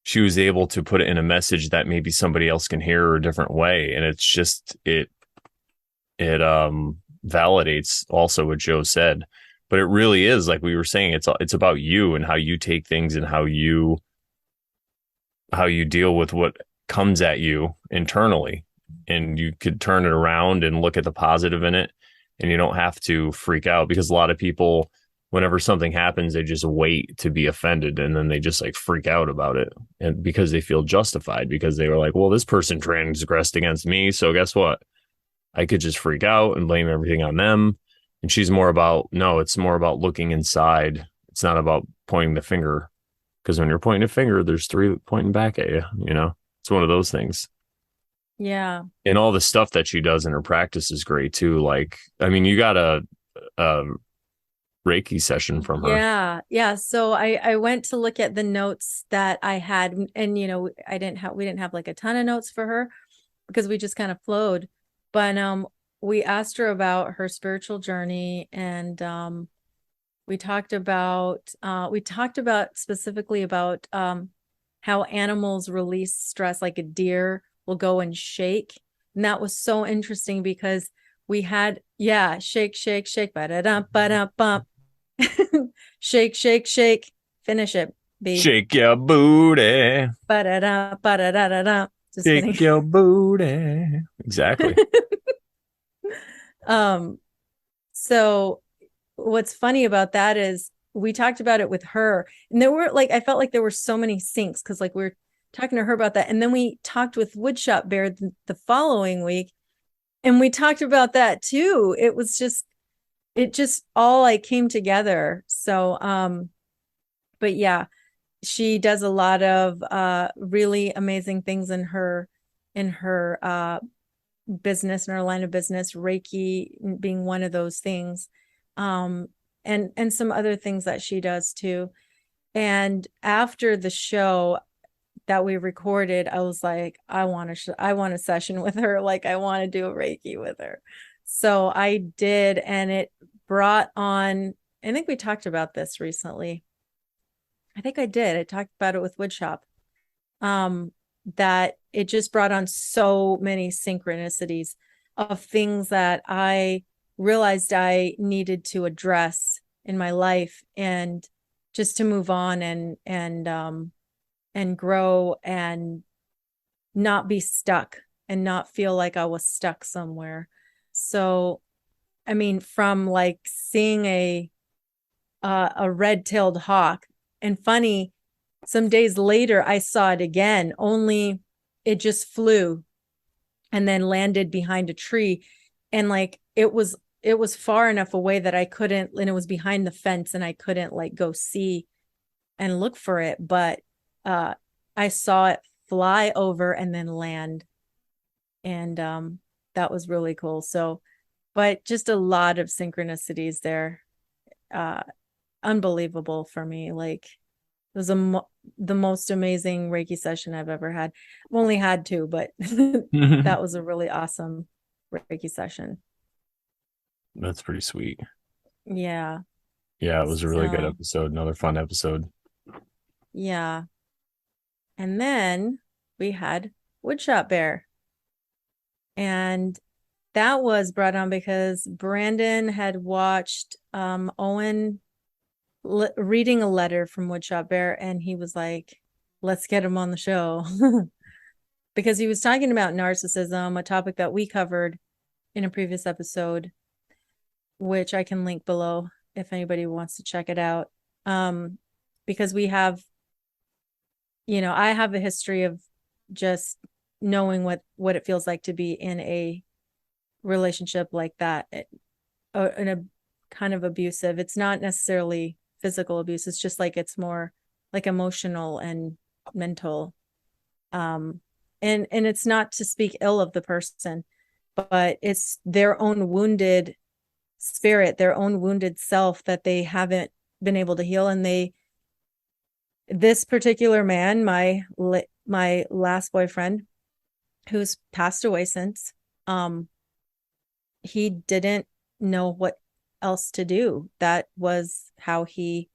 she was able to put it in a message that maybe somebody else can hear a different way. And it's just, it validates also what Joe said. But it really is, like we were saying, it's about you and how you take things and how you deal with what comes at you internally. And you could turn it around and look at the positive in it, and you don't have to freak out, because a lot of people, whenever something happens, they just wait to be offended, and then they just like freak out about it, and because they feel justified, because they were like, well, this person transgressed against me, so guess what, I could just freak out and blame everything on them. And she's more about, no, it's more about looking inside. It's not about pointing the finger, because when you're pointing a finger, there's three pointing back at you. It's one of those things. Yeah. And all the stuff that she does in her practice is great too. Like, I mean, you got a Reiki session from her. Yeah. Yeah. So I went to look at the notes that I had, and we didn't have like a ton of notes for her because we just kind of flowed. But we asked her about her spiritual journey, and we talked about specifically about how animals release stress, like a deer will go and shake. And that was so interesting because we had, yeah, shake, shake, shake, ba-da-dum, ba-dum, bump. Shake, shake, shake. Finish it, B. Shake your booty. Ba-da-da, ba-da-da-da-da. Just kidding. Shake your booty. Exactly. Um, so what's funny about that is we talked about it with her, and there were like, I felt like there were so many syncs because like we were talking to her about that, and then we talked with Woodshop Bear the following week, and we talked about that too. It just all like came together. So but yeah, she does a lot of really amazing things in her business, in her line of business, Reiki being one of those things. um and some other things that she does too. And after the show that we recorded, I was like, I want a session with her, like I want to do a Reiki with her. So I did, and it brought on, I think we talked about this recently. I think I did. I talked about it with Woodshop. Um, that it just brought on so many synchronicities of things that I realized I needed to address in my life, and just to move on and grow and not be stuck and not feel like I was stuck somewhere. So I mean, from like seeing a red-tailed hawk. And funny, some days later I saw it again, only it just flew and then landed behind a tree. And like it was far enough away that I couldn't, and it was behind the fence and I couldn't like go see and look for it, but uh I saw it fly over and then land. And that was really cool. So, but just a lot of synchronicities there. Uh Unbelievable for me. Like it was the most amazing Reiki session I've ever had. I've only had two, but that was a really awesome Reiki session. That's pretty sweet. Yeah. Yeah, it was a really good So, episode. Another fun episode. yeah. And then we had Woodshop Bear. And that was brought on because Brandon had watched Owen reading a letter from Woodshop Bear, and he was like, let's get him on the show. Because he was talking about narcissism, a topic that we covered in a previous episode, which I can link below if anybody wants to check it out. Because we have, I have a history of just knowing what it feels like to be in a relationship like that, in a kind of abusive. It's not necessarily physical abuse. It's just like it's more like emotional and mental. And it's not to speak ill of the person, but it's their own wounded spirit, their own wounded self that they haven't been able to heal. And this particular man, my last boyfriend, who's passed away since, he didn't know what else to do. That was how he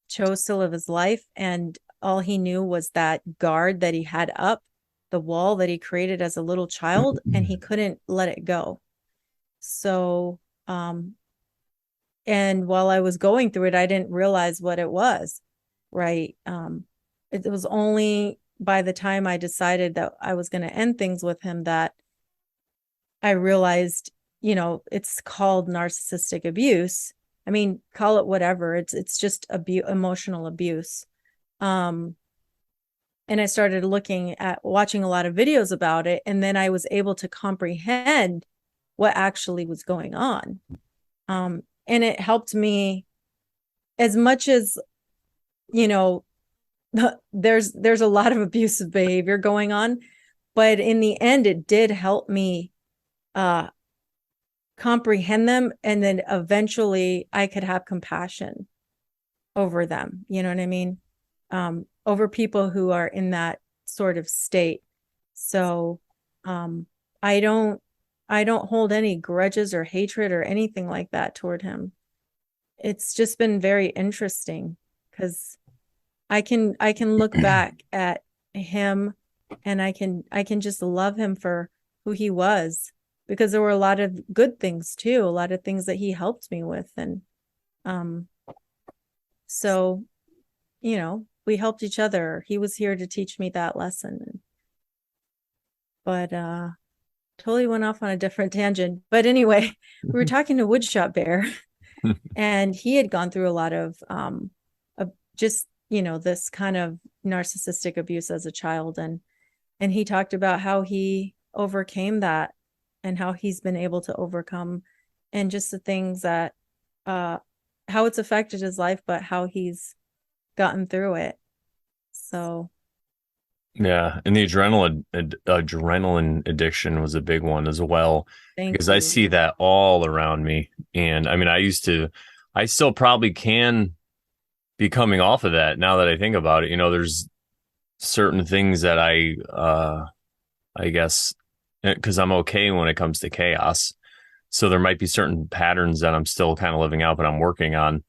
chose to live his life. And all he knew was that guard that he had up, the wall that he created as a little child, and he couldn't let it go. So, and while I was going through it, I didn't realize what it was, right? It was only by the time I decided that I was going to end things with him that I realized, it's called narcissistic abuse. I mean, call it whatever. It's just emotional abuse. And I started watching a lot of videos about it, and then I was able to comprehend what actually was going on. And it helped me as much as, you know, there's a lot of abusive behavior going on, but in the end, it did help me comprehend them, and then eventually I could have compassion over them. You know what I mean? Over people who are in that sort of state. So um, I don't I don't hold any grudges or hatred or anything like that toward him. It's just been very interesting because I can look back at him, and I can just love him for who he was, because there were a lot of good things too, a lot of things that he helped me with. And um so, we helped each other. He was here to teach me that lesson. But totally went off on a different tangent. But anyway, we were talking to Woodshop Bear, and he had gone through a lot of just, this kind of narcissistic abuse as a child. And he talked about how he overcame that, and how he's been able to overcome, and just the things that how it's affected his life, but how he's gotten through it. So Yeah, and the adrenaline addiction was a big one as well, thank because I you. see that all around me. And I mean, I still probably can be coming off of that now that I think about it. There's certain things that I guess, because I'm okay when it comes to chaos. So there might be certain patterns that I'm still kind of living out, but I'm working on.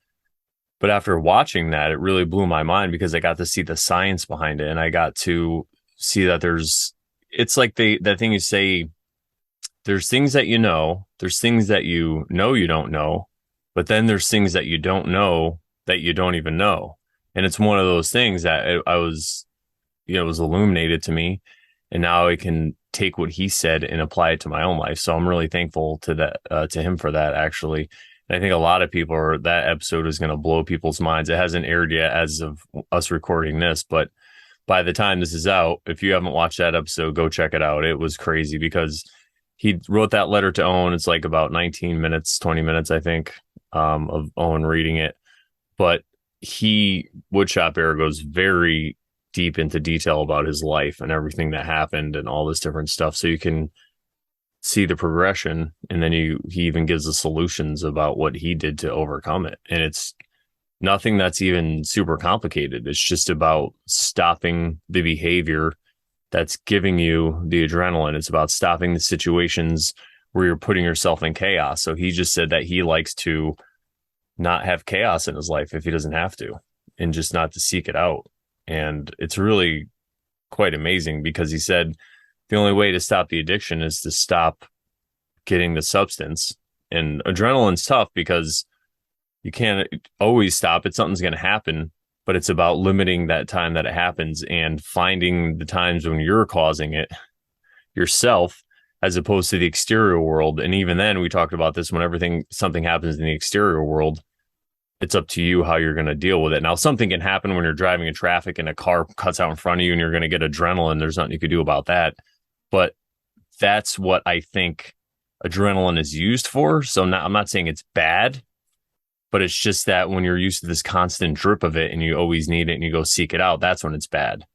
But after watching that, it really blew my mind, because I got to see the science behind it, and I got to see that it's like that thing you say, there's things that there's things that you don't know, but then there's things that you don't know that you don't even know. And it's one of those things that I was, it was illuminated to me. and now I can take what he said and apply it to my own life. So I'm really thankful to that, to him for that, actually. And I think a lot of people are, that episode is going to blow people's minds. It hasn't aired yet as of us recording this, but by the time this is out, if you haven't watched that episode, go check it out. It was crazy because he wrote that letter to Owen. It's like about 19 minutes, 20 minutes, I think, of Owen reading it. But Woodshop Bear goes very deep into detail about his life and everything that happened and all this different stuff. So you can see the progression. And then he even gives the solutions about what he did to overcome it. And it's nothing that's even super complicated. It's just about stopping the behavior that's giving you the adrenaline. It's about stopping the situations where you're putting yourself in chaos. So he just said that he likes to not have chaos in his life if he doesn't have to, and just not to seek it out. And it's really quite amazing because he said the only way to stop the addiction is to stop getting the substance. And adrenaline's tough because you can't always stop it. Something's going to happen, but it's about limiting that time that it happens and finding the times when you're causing it yourself as opposed to the exterior world. And even then, we talked about this, when something happens in the exterior world, it's up to you how you're going to deal with it. Now, something can happen when you're driving in traffic and a car cuts out in front of you and you're going to get adrenaline. There's nothing you could do about that. But that's what I think adrenaline is used for. So I'm not saying it's bad, but it's just that when you're used to this constant drip of it and you always need it and you go seek it out, that's when it's bad.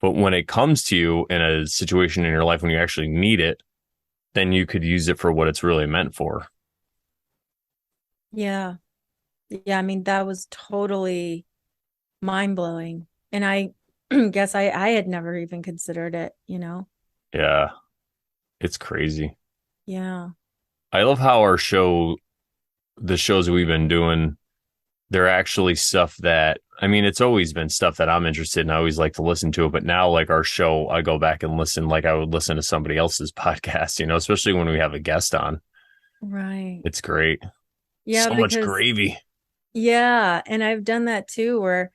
But when it comes to you in a situation in your life when you actually need it, then you could use it for what it's really meant for. Yeah. Yeah. I mean, that was totally mind blowing. And I guess I had never even considered it, you know? Yeah, it's crazy. Yeah. I love how the shows we've been doing, they're actually stuff that, I mean, it's always been stuff that I'm interested in. I always like to listen to it. But now, like our show, I go back and listen like I would listen to somebody else's podcast, especially when we have a guest on. Right. It's great. Yeah. So much Because, gravy. yeah. And I've done that too, where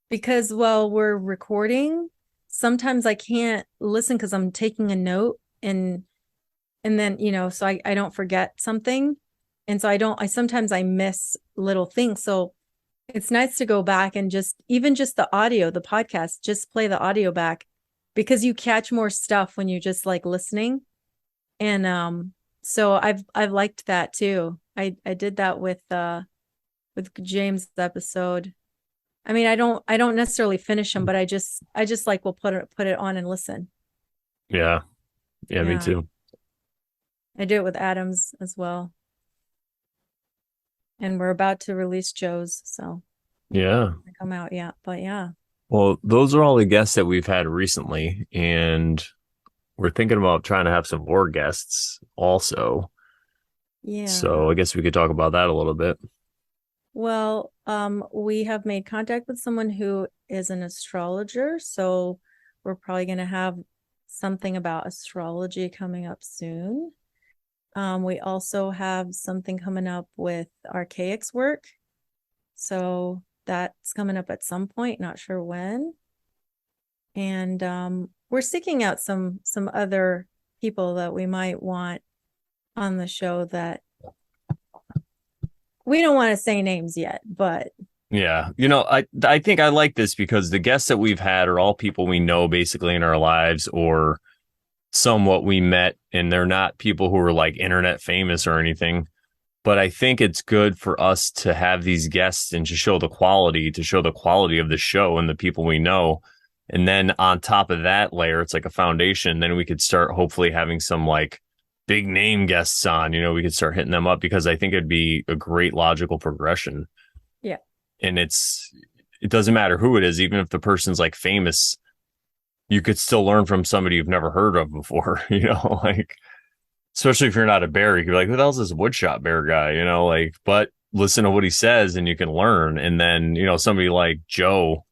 because while we're recording, sometimes I can't listen because I'm taking a note and then, so I don't forget something. And so I sometimes I miss little things. So it's nice to go back and just the audio, the podcast, just play the audio back because you catch more stuff when you're just like listening. And so I've liked that too. I did that with James' episode. I mean, I don't necessarily finish them, but I just like will put it on and listen. Yeah. Yeah, me Yeah. too. I do it with Adams as well. And we're about to release Joe's, so Yeah. come out yet. But yeah. Well, those are all the guests that we've had recently. And we're thinking about trying to have some more guests also. Yeah. So I guess we could talk about that a little bit. Well, we have made contact with someone who is an astrologer, so we're probably going to have something about astrology coming up soon. We also have something coming up with Archaix work, so that's coming up at some point, not sure when. And we're seeking out some other people that we might want on the show that we don't want to say names yet, but Yeah. I think I like this because the guests that we've had are all people we know basically in our lives or somewhat we met, and they're not people who are like internet famous or anything. But I think it's good for us to have these guests and to show the quality of the show and the people we know. And then on top of that layer, it's like a foundation. Then we could start hopefully having some like big name guests on, we could start hitting them up because I think it'd be a great logical progression. yeah. And it doesn't matter who it is, even if the person's like famous, you could still learn from somebody you've never heard of before, like especially if you're not a bear, you could be like, who the hell's this woodshop bear guy? Like, but listen to what he says and you can learn. And then, somebody like Joe,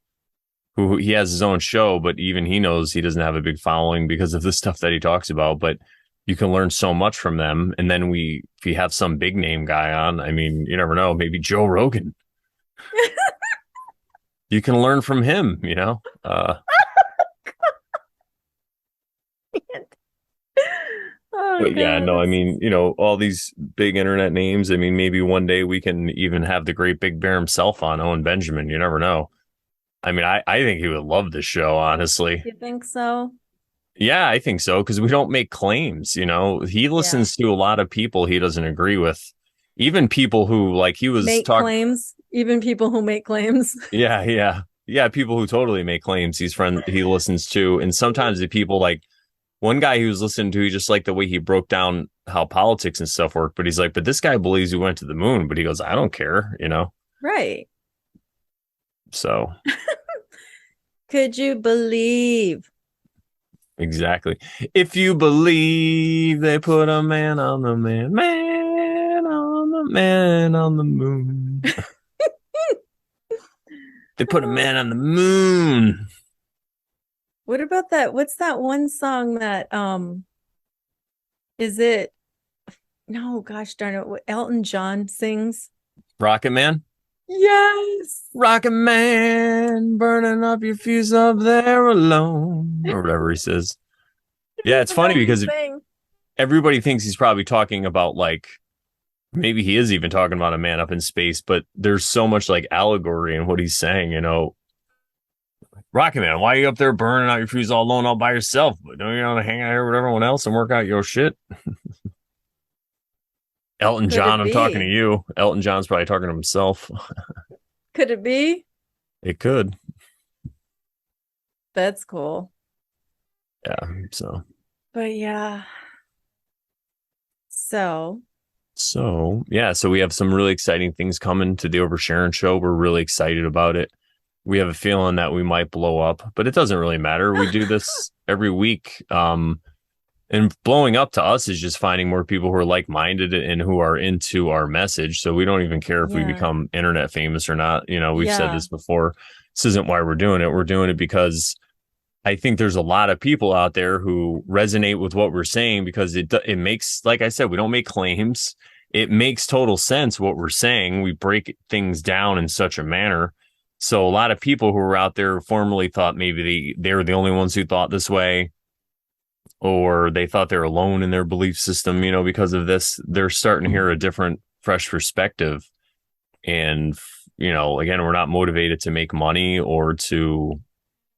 who he has his own show, but even he knows he doesn't have a big following because of the stuff that he talks about. But you can learn so much from them. And then if you have some big name guy on, I mean, you never know, maybe Joe Rogan, you can learn from him. But yeah, no, I Yes. mean, all these big internet names. I mean, maybe one day we can even have the great big bear himself on, Owen Benjamin. You never know. I mean, I think he would love this show, honestly. You think so? Yeah, I think so because we don't make claims. He Yeah. listens to a lot of people he doesn't agree with, even people who like he was Make talking. claims, even people who make claims. Yeah, yeah, yeah. People who totally make claims he listens to, and sometimes the people like one guy he was listening to, he just liked the way he broke down how politics and stuff work. But he's like, but this guy believes we went to the moon. But he goes, I don't care. Right. So Could you believe? exactly. If you believe they put a man on the man on the moon. They put a man on the moon. What about that? What's that one song that is it no gosh darn it, what Elton John sings? Rocket Man. Yes. Rocket Man, burning up your fuse up there alone, or whatever he says. I Yeah, don't it's even know funny what he's because saying. everybody thinks he's probably talking about like maybe he is even talking about a man up in space, but there's so much like allegory in what he's saying. Rocket Man, why are you up there burning out your fuse all alone all by yourself? But don't you want to hang out here with everyone else and work out your shit? Elton Could John, it I'm talking to be? you. Elton John's probably talking to himself. Could it be? It could. That's cool. Yeah. So But yeah. So, yeah, so we have some really exciting things coming to the Over Sharon show. We're really excited about it. We have a feeling that we might blow up, but it doesn't really matter. We do this every week. And blowing up to us is just finding more people who are like-minded and who are into our message. So we don't even care if we yeah. become internet famous or not. We've said Yeah. this before. This isn't why we're doing it. We're doing it because I think there's a lot of people out there who resonate with what we're saying because it makes, like I said, we don't make claims. It makes total sense what we're saying. We break things down in such a manner. So a lot of people who were out there formerly thought maybe they were the only ones who thought this way, or they thought they're alone in their belief system, because of this. They're starting to hear a different, fresh perspective. And, again, we're not motivated to make money or to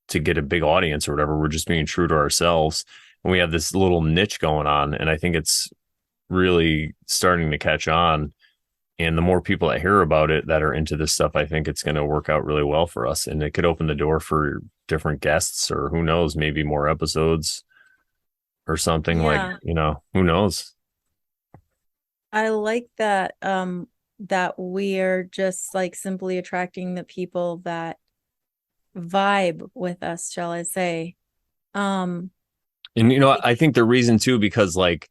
get a big audience or whatever. We're just being true to ourselves. And we have this little niche going on. And I think it's really starting to catch on. And the more people that hear about it that are into this stuff, I think it's going to work out really well for us. And it could open the door for different guests or who knows, maybe more episodes or something like, Yeah. who knows? I like that we're just like simply attracting the people that vibe with us, shall I say. Um And, I think the reason too, because like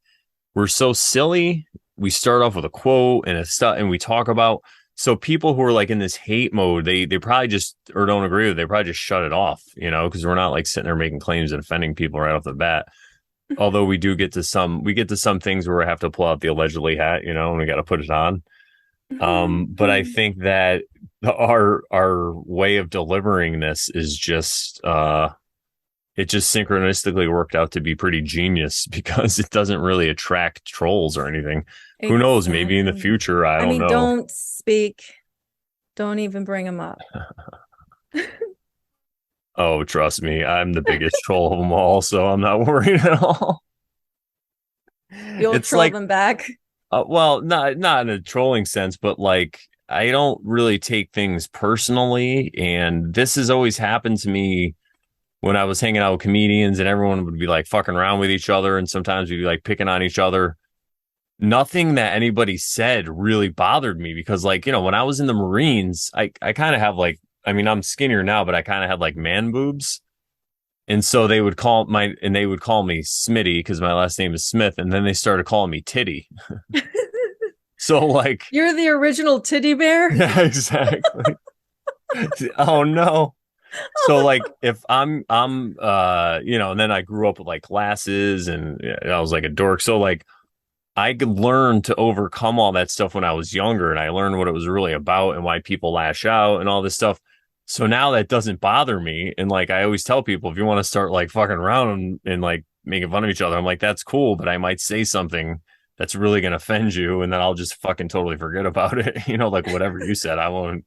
we're so silly. We start off with a quote and a stuff, and we talk about. So people who are like in this hate mode, they probably just or don't agree with it, they probably just shut it off, because we're not like sitting there making claims and offending people right off the bat. Although we get to some things where we have to pull out the allegedly hat, and we got to put it on. But I think that our way of delivering this is just it just synchronistically worked out to be pretty genius because it doesn't really attract trolls or anything. Who knows? Maybe in the exactly. future, I I don't mean, know. don't even bring them up. Oh, trust me, I'm the biggest troll of them all, so I'm not worried at all. You'll It's troll like, them back. well, not in a trolling sense, but like I don't really take things personally, and this has always happened to me when I was hanging out with comedians, and everyone would be like fucking around with each other, and sometimes we'd be like picking on each other. Nothing that anybody said really bothered me because like, when I was in the Marines, I kind of have like, I mean, I'm skinnier now, but I kind of had like man boobs. And so they would call me Smitty because my last name is Smith. And then they started calling me Titty. So like, You're the original teddy bear. yeah, exactly. Oh no. So like if and then I grew up with like glasses and I was like a dork. So like I could learn to overcome all that stuff when I was younger, and I learned what it was really about and why people lash out and all this stuff. So now that doesn't bother me. And like I always tell people, if you want to start like fucking around and like making fun of each other. I'm like, that's cool, but I might say something that's really going to offend you. And then I'll just fucking totally forget about it. Like whatever you said, I won't.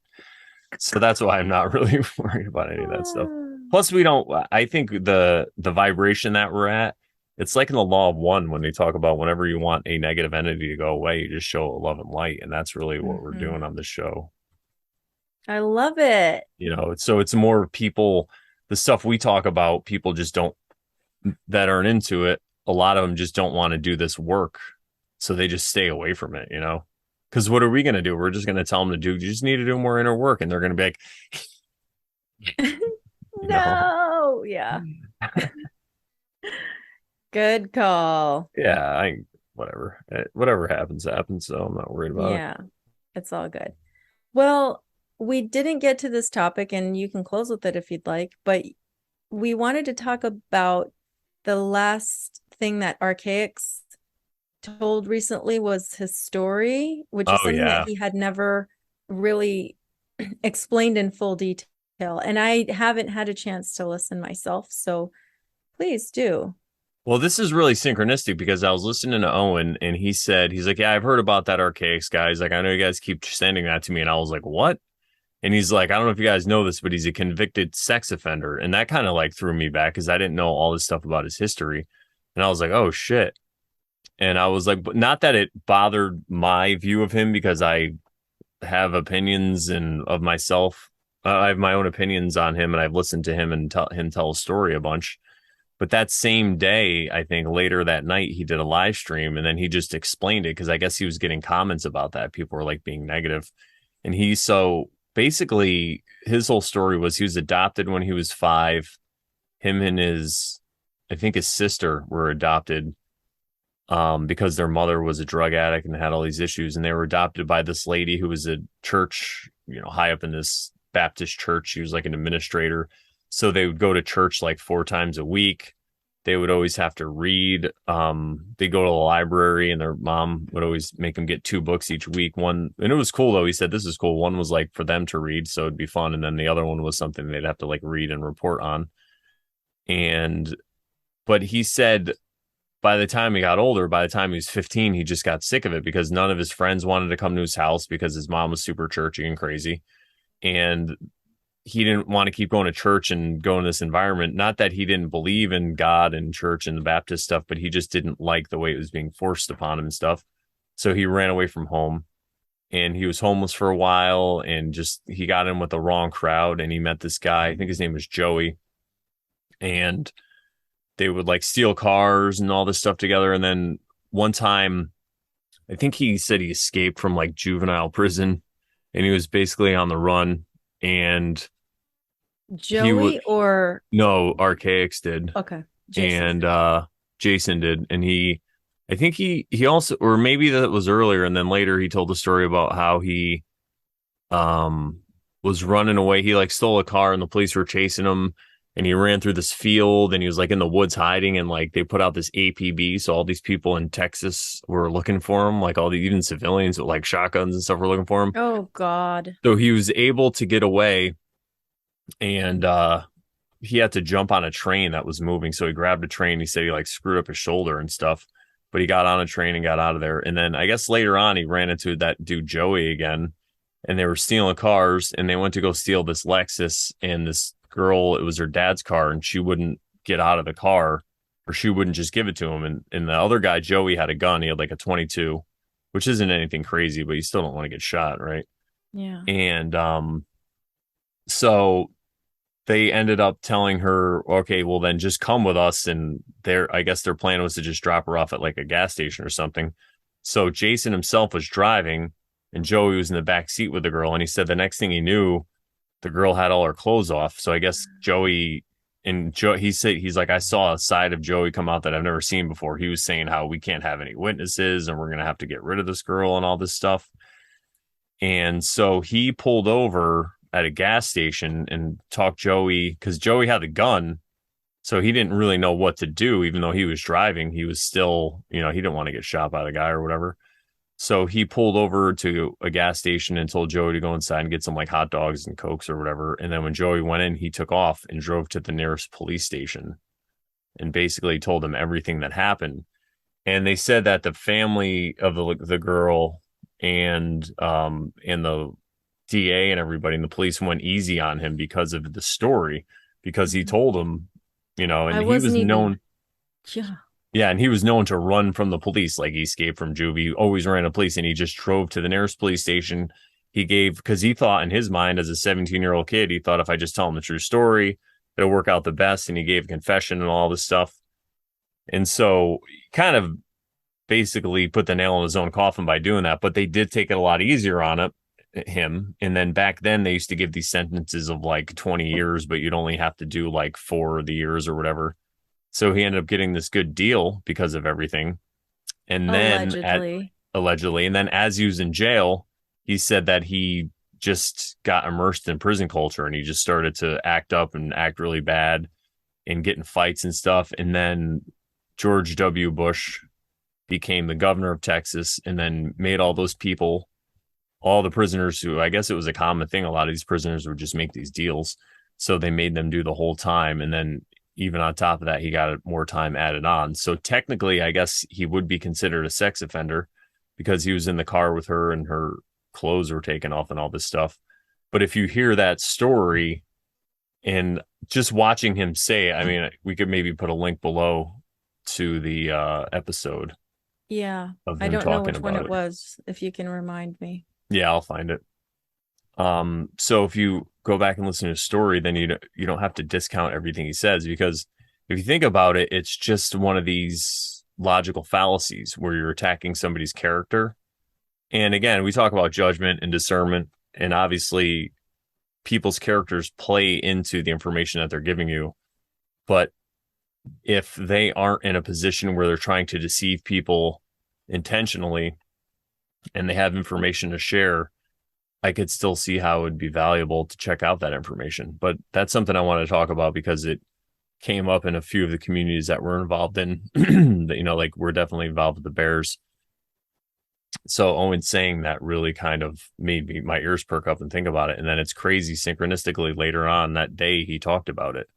So that's why I'm not really worried about any of that stuff. Plus, we don't, I think the vibration that we're at, it's like in the law of one when they talk about whenever you want a negative entity to go away, you just show love and light. And that's really what we're Mhm. doing on this show. I love it. It's more people, the stuff we talk about, people just don't, that aren't into it. A lot of them just don't want to do this work. So they just stay away from it. Because what are we going to do? We're just going to tell them to do, you just need to do more inner work. And they're going to be like, you know, No. Yeah. Good call. yeah, whatever. Whatever happens, happens. So I'm not worried about it. Yeah. It's all good. Well, we didn't get to this topic, and you can close with it if you'd like, but we wanted to talk about the last thing that Archaix told recently was his story, which is Oh, something that yeah. he had never really explained in full detail. And I haven't had a chance to listen myself. So please do. Well, this is really synchronistic because I was listening to Owen and he said, he's like, yeah, I've heard about that Archaix guy. He's like, I know you guys keep sending that to me. And I was like, what? And he's like, I don't know if you guys know this, but he's a convicted sex offender. And that kind of like threw me back because I didn't know all this stuff about his history. And I was like, oh shit. And I was like, but not that it bothered my view of him because I have opinions and of myself. I have my own opinions on him and I've listened to him and him tell a story a bunch. But that same day, I think later that night, he did a live stream and then he just explained it because I guess he was getting comments about that. People were like being negative. And so basically his whole story was he was adopted when he was 5. Him and I think his sister were adopted because their mother was a drug addict and had all these issues. And they were adopted by this lady who was a church, high up in this Baptist church. She was like an administrator. So they would go to church like 4 times a week. They would always have to read. They go to the library and their mom would always make them get 2 books each week. One, and it was cool though. He said, this is cool. One was like for them to read. So it'd be fun. And then the other one was something they'd have to like read and report on. And, but he said, by the time he got older, by the time he was 15, he just got sick of it because none of his friends wanted to come to his house because his mom was super churchy and crazy. And he didn't want to keep going to church and go in this environment. Not that he didn't believe in God and church and the Baptist stuff, but he just didn't like the way it was being forced upon him and stuff. So he ran away from home and he was homeless for a while and just he got in with the wrong crowd and he met this guy. I think his name was Joey. And they would like steal cars and all this stuff together. And then one time, I think he said he escaped from like juvenile prison and he was basically on the run. And he would, Joey or no, Archaix did. okay, Jason. And Jason did. And I think he also, or maybe that was earlier. And then later he told the story about how he was running away. He like stole a car and the police were chasing him and he ran through this field and he was like in the woods hiding and like they put out this APB. So all these people in Texas were looking for him, like all the even civilians with like shotguns and stuff were looking for him. Oh God. So he was able to get away and he had to jump on a train that was moving. So he grabbed a train. He said he like screwed up his shoulder and stuff, but he got on a train and got out of there. And then I guess later on he ran into that dude Joey again and they were stealing cars and they went to go steal this Lexus and this girl, it was her dad's car and she wouldn't get out of the car or she wouldn't just give it to him. And the other guy, Joey, had a gun. He had like a 22, which isn't anything crazy, but you still don't want to get shot, right? Yeah. And so they ended up telling her, okay, well then just come with us. And I guess their plan was to just drop her off at like a gas station or something. So Jason himself was driving and Joey was in the back seat with the girl. And he said the next thing he knew, the girl had all her clothes off. So I guess Joey he said, he's like, I saw a side of Joey come out that I've never seen before. He was saying how we can't have any witnesses and we're going to have to get rid of this girl and all this stuff. And so he pulled over at a gas station and talked Joey because Joey had the gun. So he didn't really know what to do, even though he was driving. He was still, he didn't want to get shot by the guy or whatever. So he pulled over to a gas station and told Joey to go inside and get some like hot dogs and Cokes or whatever. And then when Joey went in, he took off and drove to the nearest police station. and basically told him everything that happened. And they said that the family of the girl and the DA and everybody and the police went easy on him because of the story, because he Mhm. told them, I and he was wasn't even, known. yeah. Yeah, and he was known to run from the police. Like he escaped from juvie, he always ran a police, and he just drove to the nearest police station. He gave because he thought in his mind as a 17-year-old kid, he thought if I just tell him the true story, it'll work out the best. And he gave a confession and all this stuff. And so kind of basically put the nail in his own coffin by doing that. But they did take it a lot easier on him. And then back then they used to give these sentences of like 20 years, but you'd only have to do like 4 of the years or whatever. So he ended up getting this good deal because of everything. And then at Allegedly. allegedly, and then as he was in jail, he said that he just got immersed in prison culture and he just started to act up and act really bad and get in fights and stuff. And then George W. Bush became the governor of Texas and then made all those people, all the prisoners who I guess it was a common thing. A lot of these prisoners would just make these deals. So they made them do the whole time. And then even on top of that, he got more time added on. So technically, I guess he would be considered a sex offender because he was in the car with her and her clothes were taken off and all this stuff. But if you hear that story and just watching him say it, I mean, we could maybe put a link below to the episode Yeah. of I him don't know talking which one about it it. was, if you can remind me. Yeah, I'll find it. So if you go back and listen to his story, then you don't have to discount everything he says because if you think about it, it's just one of these logical fallacies where you're attacking somebody's character. And again, we talk about judgment and discernment, and obviously people's characters play into the information that they're giving you. But if they aren't in a position where they're trying to deceive people intentionally and they have information to share, I could still see how it would be valuable to check out that information. But that's something I want to talk about because it came up in a few of the communities that we're involved in. Like we're definitely involved with the Bears. So Owen saying that really kind of made me my ears perk up and think about it. And then it's crazy synchronistically later on that day he talked about it.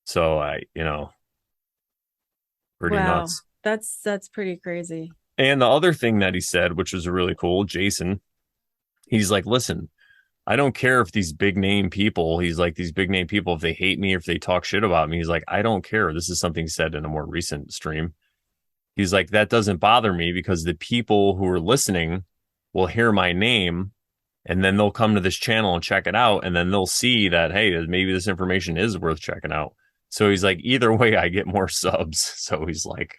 So pretty Wow. nuts. That's pretty crazy. And the other thing that he said, which was really cool, Jason, he's like, listen, I don't care if these big name people, he's like, these big name people, if they hate me, if they talk shit about me, he's like, I don't care. This is something he said in a more recent stream. He's like, that doesn't bother me because the people who are listening will hear my name and then they'll come to this channel and check it out. And then they'll see that, hey, maybe this information is worth checking out. So he's like, either way, I get more subs. So he's like,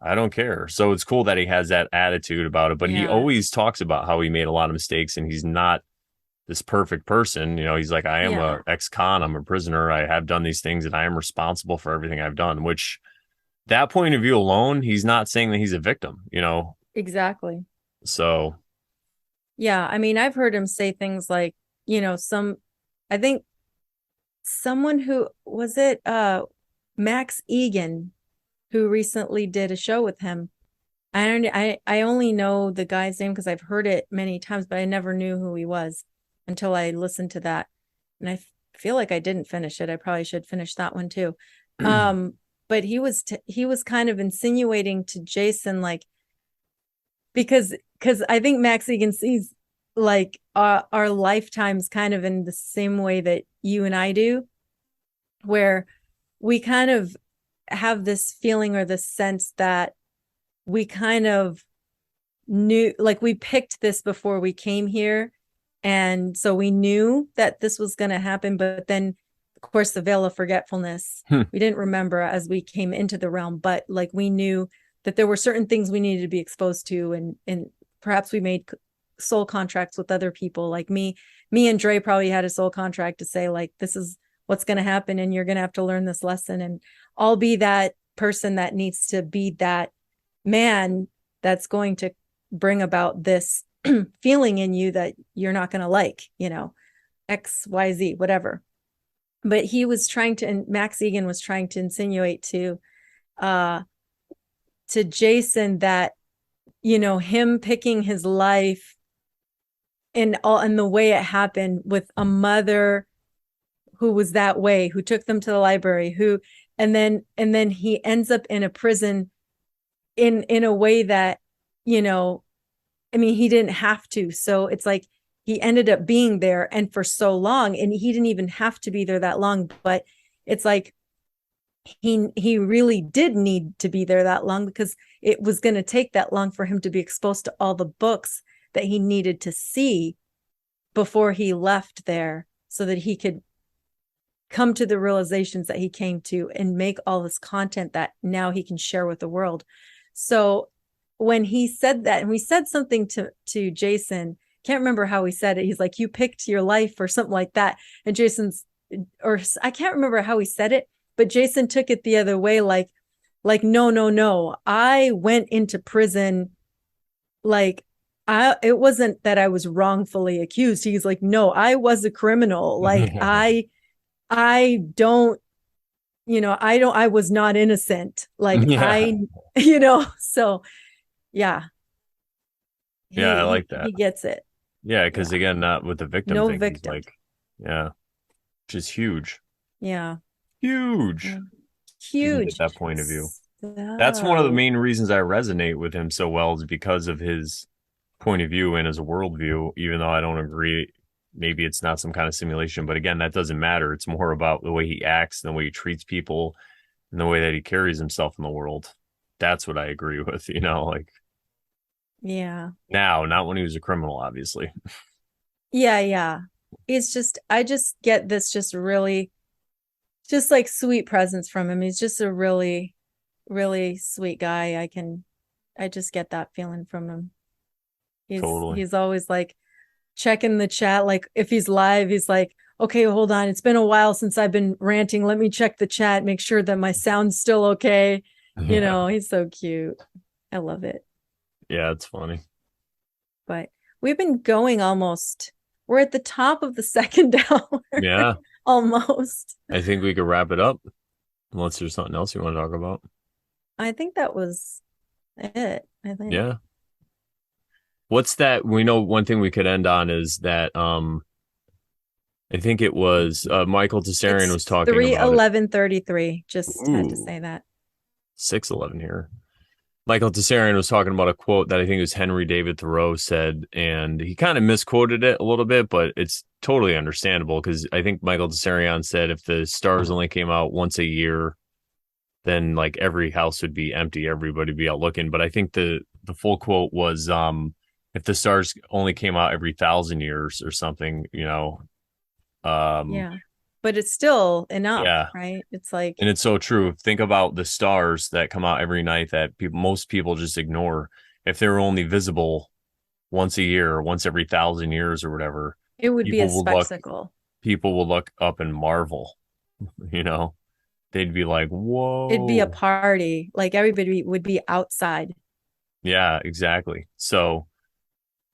I don't care. So it's cool that he has that attitude about it. But he Yeah. always talks about how he made a lot of mistakes and he's not this perfect person. He's like, I am Yeah. a ex-con, I'm a prisoner. I have done these things and I am responsible for everything I've done, which that point of view alone, he's not saying that he's a victim. Exactly. So Yeah. I mean, I've heard him say things like, I think someone who was it, Max Egan, who recently did a show with him. I only know the guy's name because I've heard it many times, but I never knew who he was until I listened to that. And feel like I didn't finish it. I probably should finish that one too. But he was kind of insinuating to Jason, like, because I think Max Egan sees like our lifetimes kind of in the same way that you and I do, where we kind of have this feeling or this sense that we kind of knew, like we picked this before we came here. And so we knew that this was going to happen. But then, of course, the veil of forgetfulness, we didn't remember as we came into the realm, but like we knew that there were certain things we needed to be exposed to. And perhaps we made soul contracts with other people. Like me and Dre probably had a soul contract to say, like, this is what's going to happen. And you're going to have to learn this lesson. And I'll be that person that needs to be that man that's going to bring about this feeling in you that you're not going to like, XYZ, whatever. But he was trying to, and Max Egan was trying to insinuate uh to Jason that, him picking his life and the way it happened with a mother who was that way, who took them to the library, who and then he ends up in a prison in a way that, you know, I mean, he didn't have to. So it's like he ended up being there and for so long, and he didn't even have to be there that long, but it's like he really did need to be there that long because it was going to take that long for him to be exposed to all the books that he needed to see before he left there so that he could come to the realizations that he came to and make all this content that now he can share with the world. So when he said that, and we said something to Jason, can't remember how he said it. He's like, "You picked your life," or something like that. And Jason's, or I can't remember how he said it, but Jason took it the other way, like no, no, no. I went into prison like it wasn't that I was wrongfully accused. He's like, no, I was a criminal. Like I don't, I was not innocent. Like Yeah. so yeah, Yeah, I he like he, that. he gets it. Yeah, Yeah. because again, not with the victim No thing. He's victims. like, yeah, which is huge. Yeah. Huge. Yeah. Didn't get Huge. that point of view. That's one of the So main reasons I resonate with him so well is because of his point of view and his worldview, even though I don't agree. Maybe it's not some kind of simulation, but again, that doesn't matter. It's more about the way he acts and the way he treats people and the way that he carries himself in the world. That's what I agree with, like yeah. now, not when he was a criminal, obviously. Yeah, yeah. It's just I just get this just really just like sweet presence from him. He's just a really, really sweet guy. I just get that feeling from him. Totally. He's always like checking the chat. Like if he's live, he's like, okay, hold on. It's been a while since I've been ranting. Let me check the chat, make sure that my sound's still okay. Yeah. He's so cute. I love it. Yeah, it's funny. But we've been going almost, we're at the top of the second hour Yeah. almost. I think we could wrap it up unless there's something else you want to talk about. I think that was it. I think Yeah. What's that? We know one thing we could end on is that I think it was Michael Tessarian it's was talking three about it. 11:33. Just had to Ooh, say that. 6:11 here. Michael Tessarian was talking about a quote that I think it was Henry David Thoreau said, and he kind of misquoted it a little bit, but it's totally understandable because I think Michael Tessarian said if the stars only came out once a year, then like every house would be empty, everybody would be out looking. But I think the full quote was if the stars only came out every 1,000 years or something, um Yeah. But it's still enough, yeah. right? It's like And it's so true. Think about the stars that come out every night that most people just ignore. If they were only visible once a year or once every 1,000 years or whatever, it would be a people will look spectacle. people will look up and marvel, you know. They'd be like, It'd be a "Whoa." party. Like everybody would be outside. Yeah, exactly. So,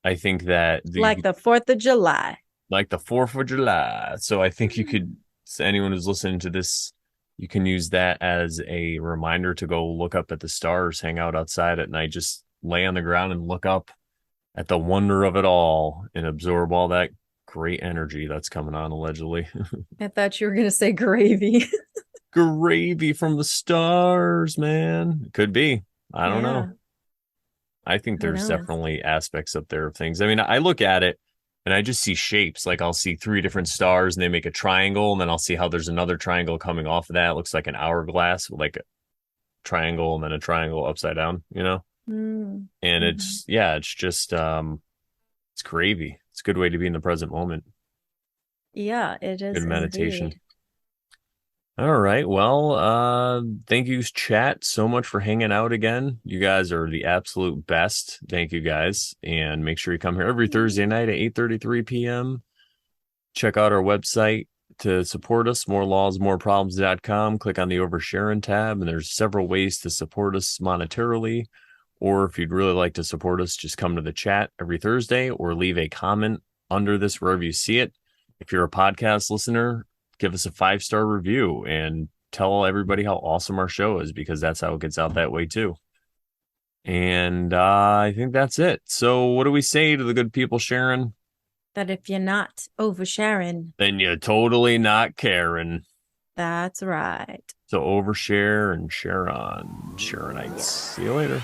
I think that Like the 4th of July. like the 4th of July. So I think you could, so anyone who's listening to this, you can use that as a reminder to go look up at the stars, hang out outside at night, just lay on the ground and look up at the wonder of it all and absorb all that great energy that's coming on allegedly. I thought you were gonna say gravy. Gravy from the stars, man. Could be. I don't know. Yeah. I think Who there's knows? definitely aspects up there of things. I mean, I look at it and I just see shapes. Like I'll see three different stars and they make a triangle, and then I'll see how there's another triangle coming off of that. It looks like an hourglass with like a triangle and then a triangle upside down. Mm-hmm. And it's yeah, it's just it's gravy. It's a good way to be in the present moment. Yeah, it Good is meditation. indeed. All right. Well, thank you, chat, so much for hanging out again. You guys are the absolute best. Thank you guys. And make sure you come here every Thursday night at 8:33 p.m. Check out our website to support us, morelawsmoreproblems.com. Click on the Oversharing tab, and there's several ways to support us monetarily. Or if you'd really like to support us, just come to the chat every Thursday or leave a comment under this wherever you see it. If you're a podcast listener, give us a 5-star review and tell everybody how awesome our show is, because that's how it gets out that way too. And I think that's it. So what do we say to the good people, Sharon? That if you're not oversharing, Then you're totally not caring. That's right. So overshare and share on Sharonites. Yeah. See you later.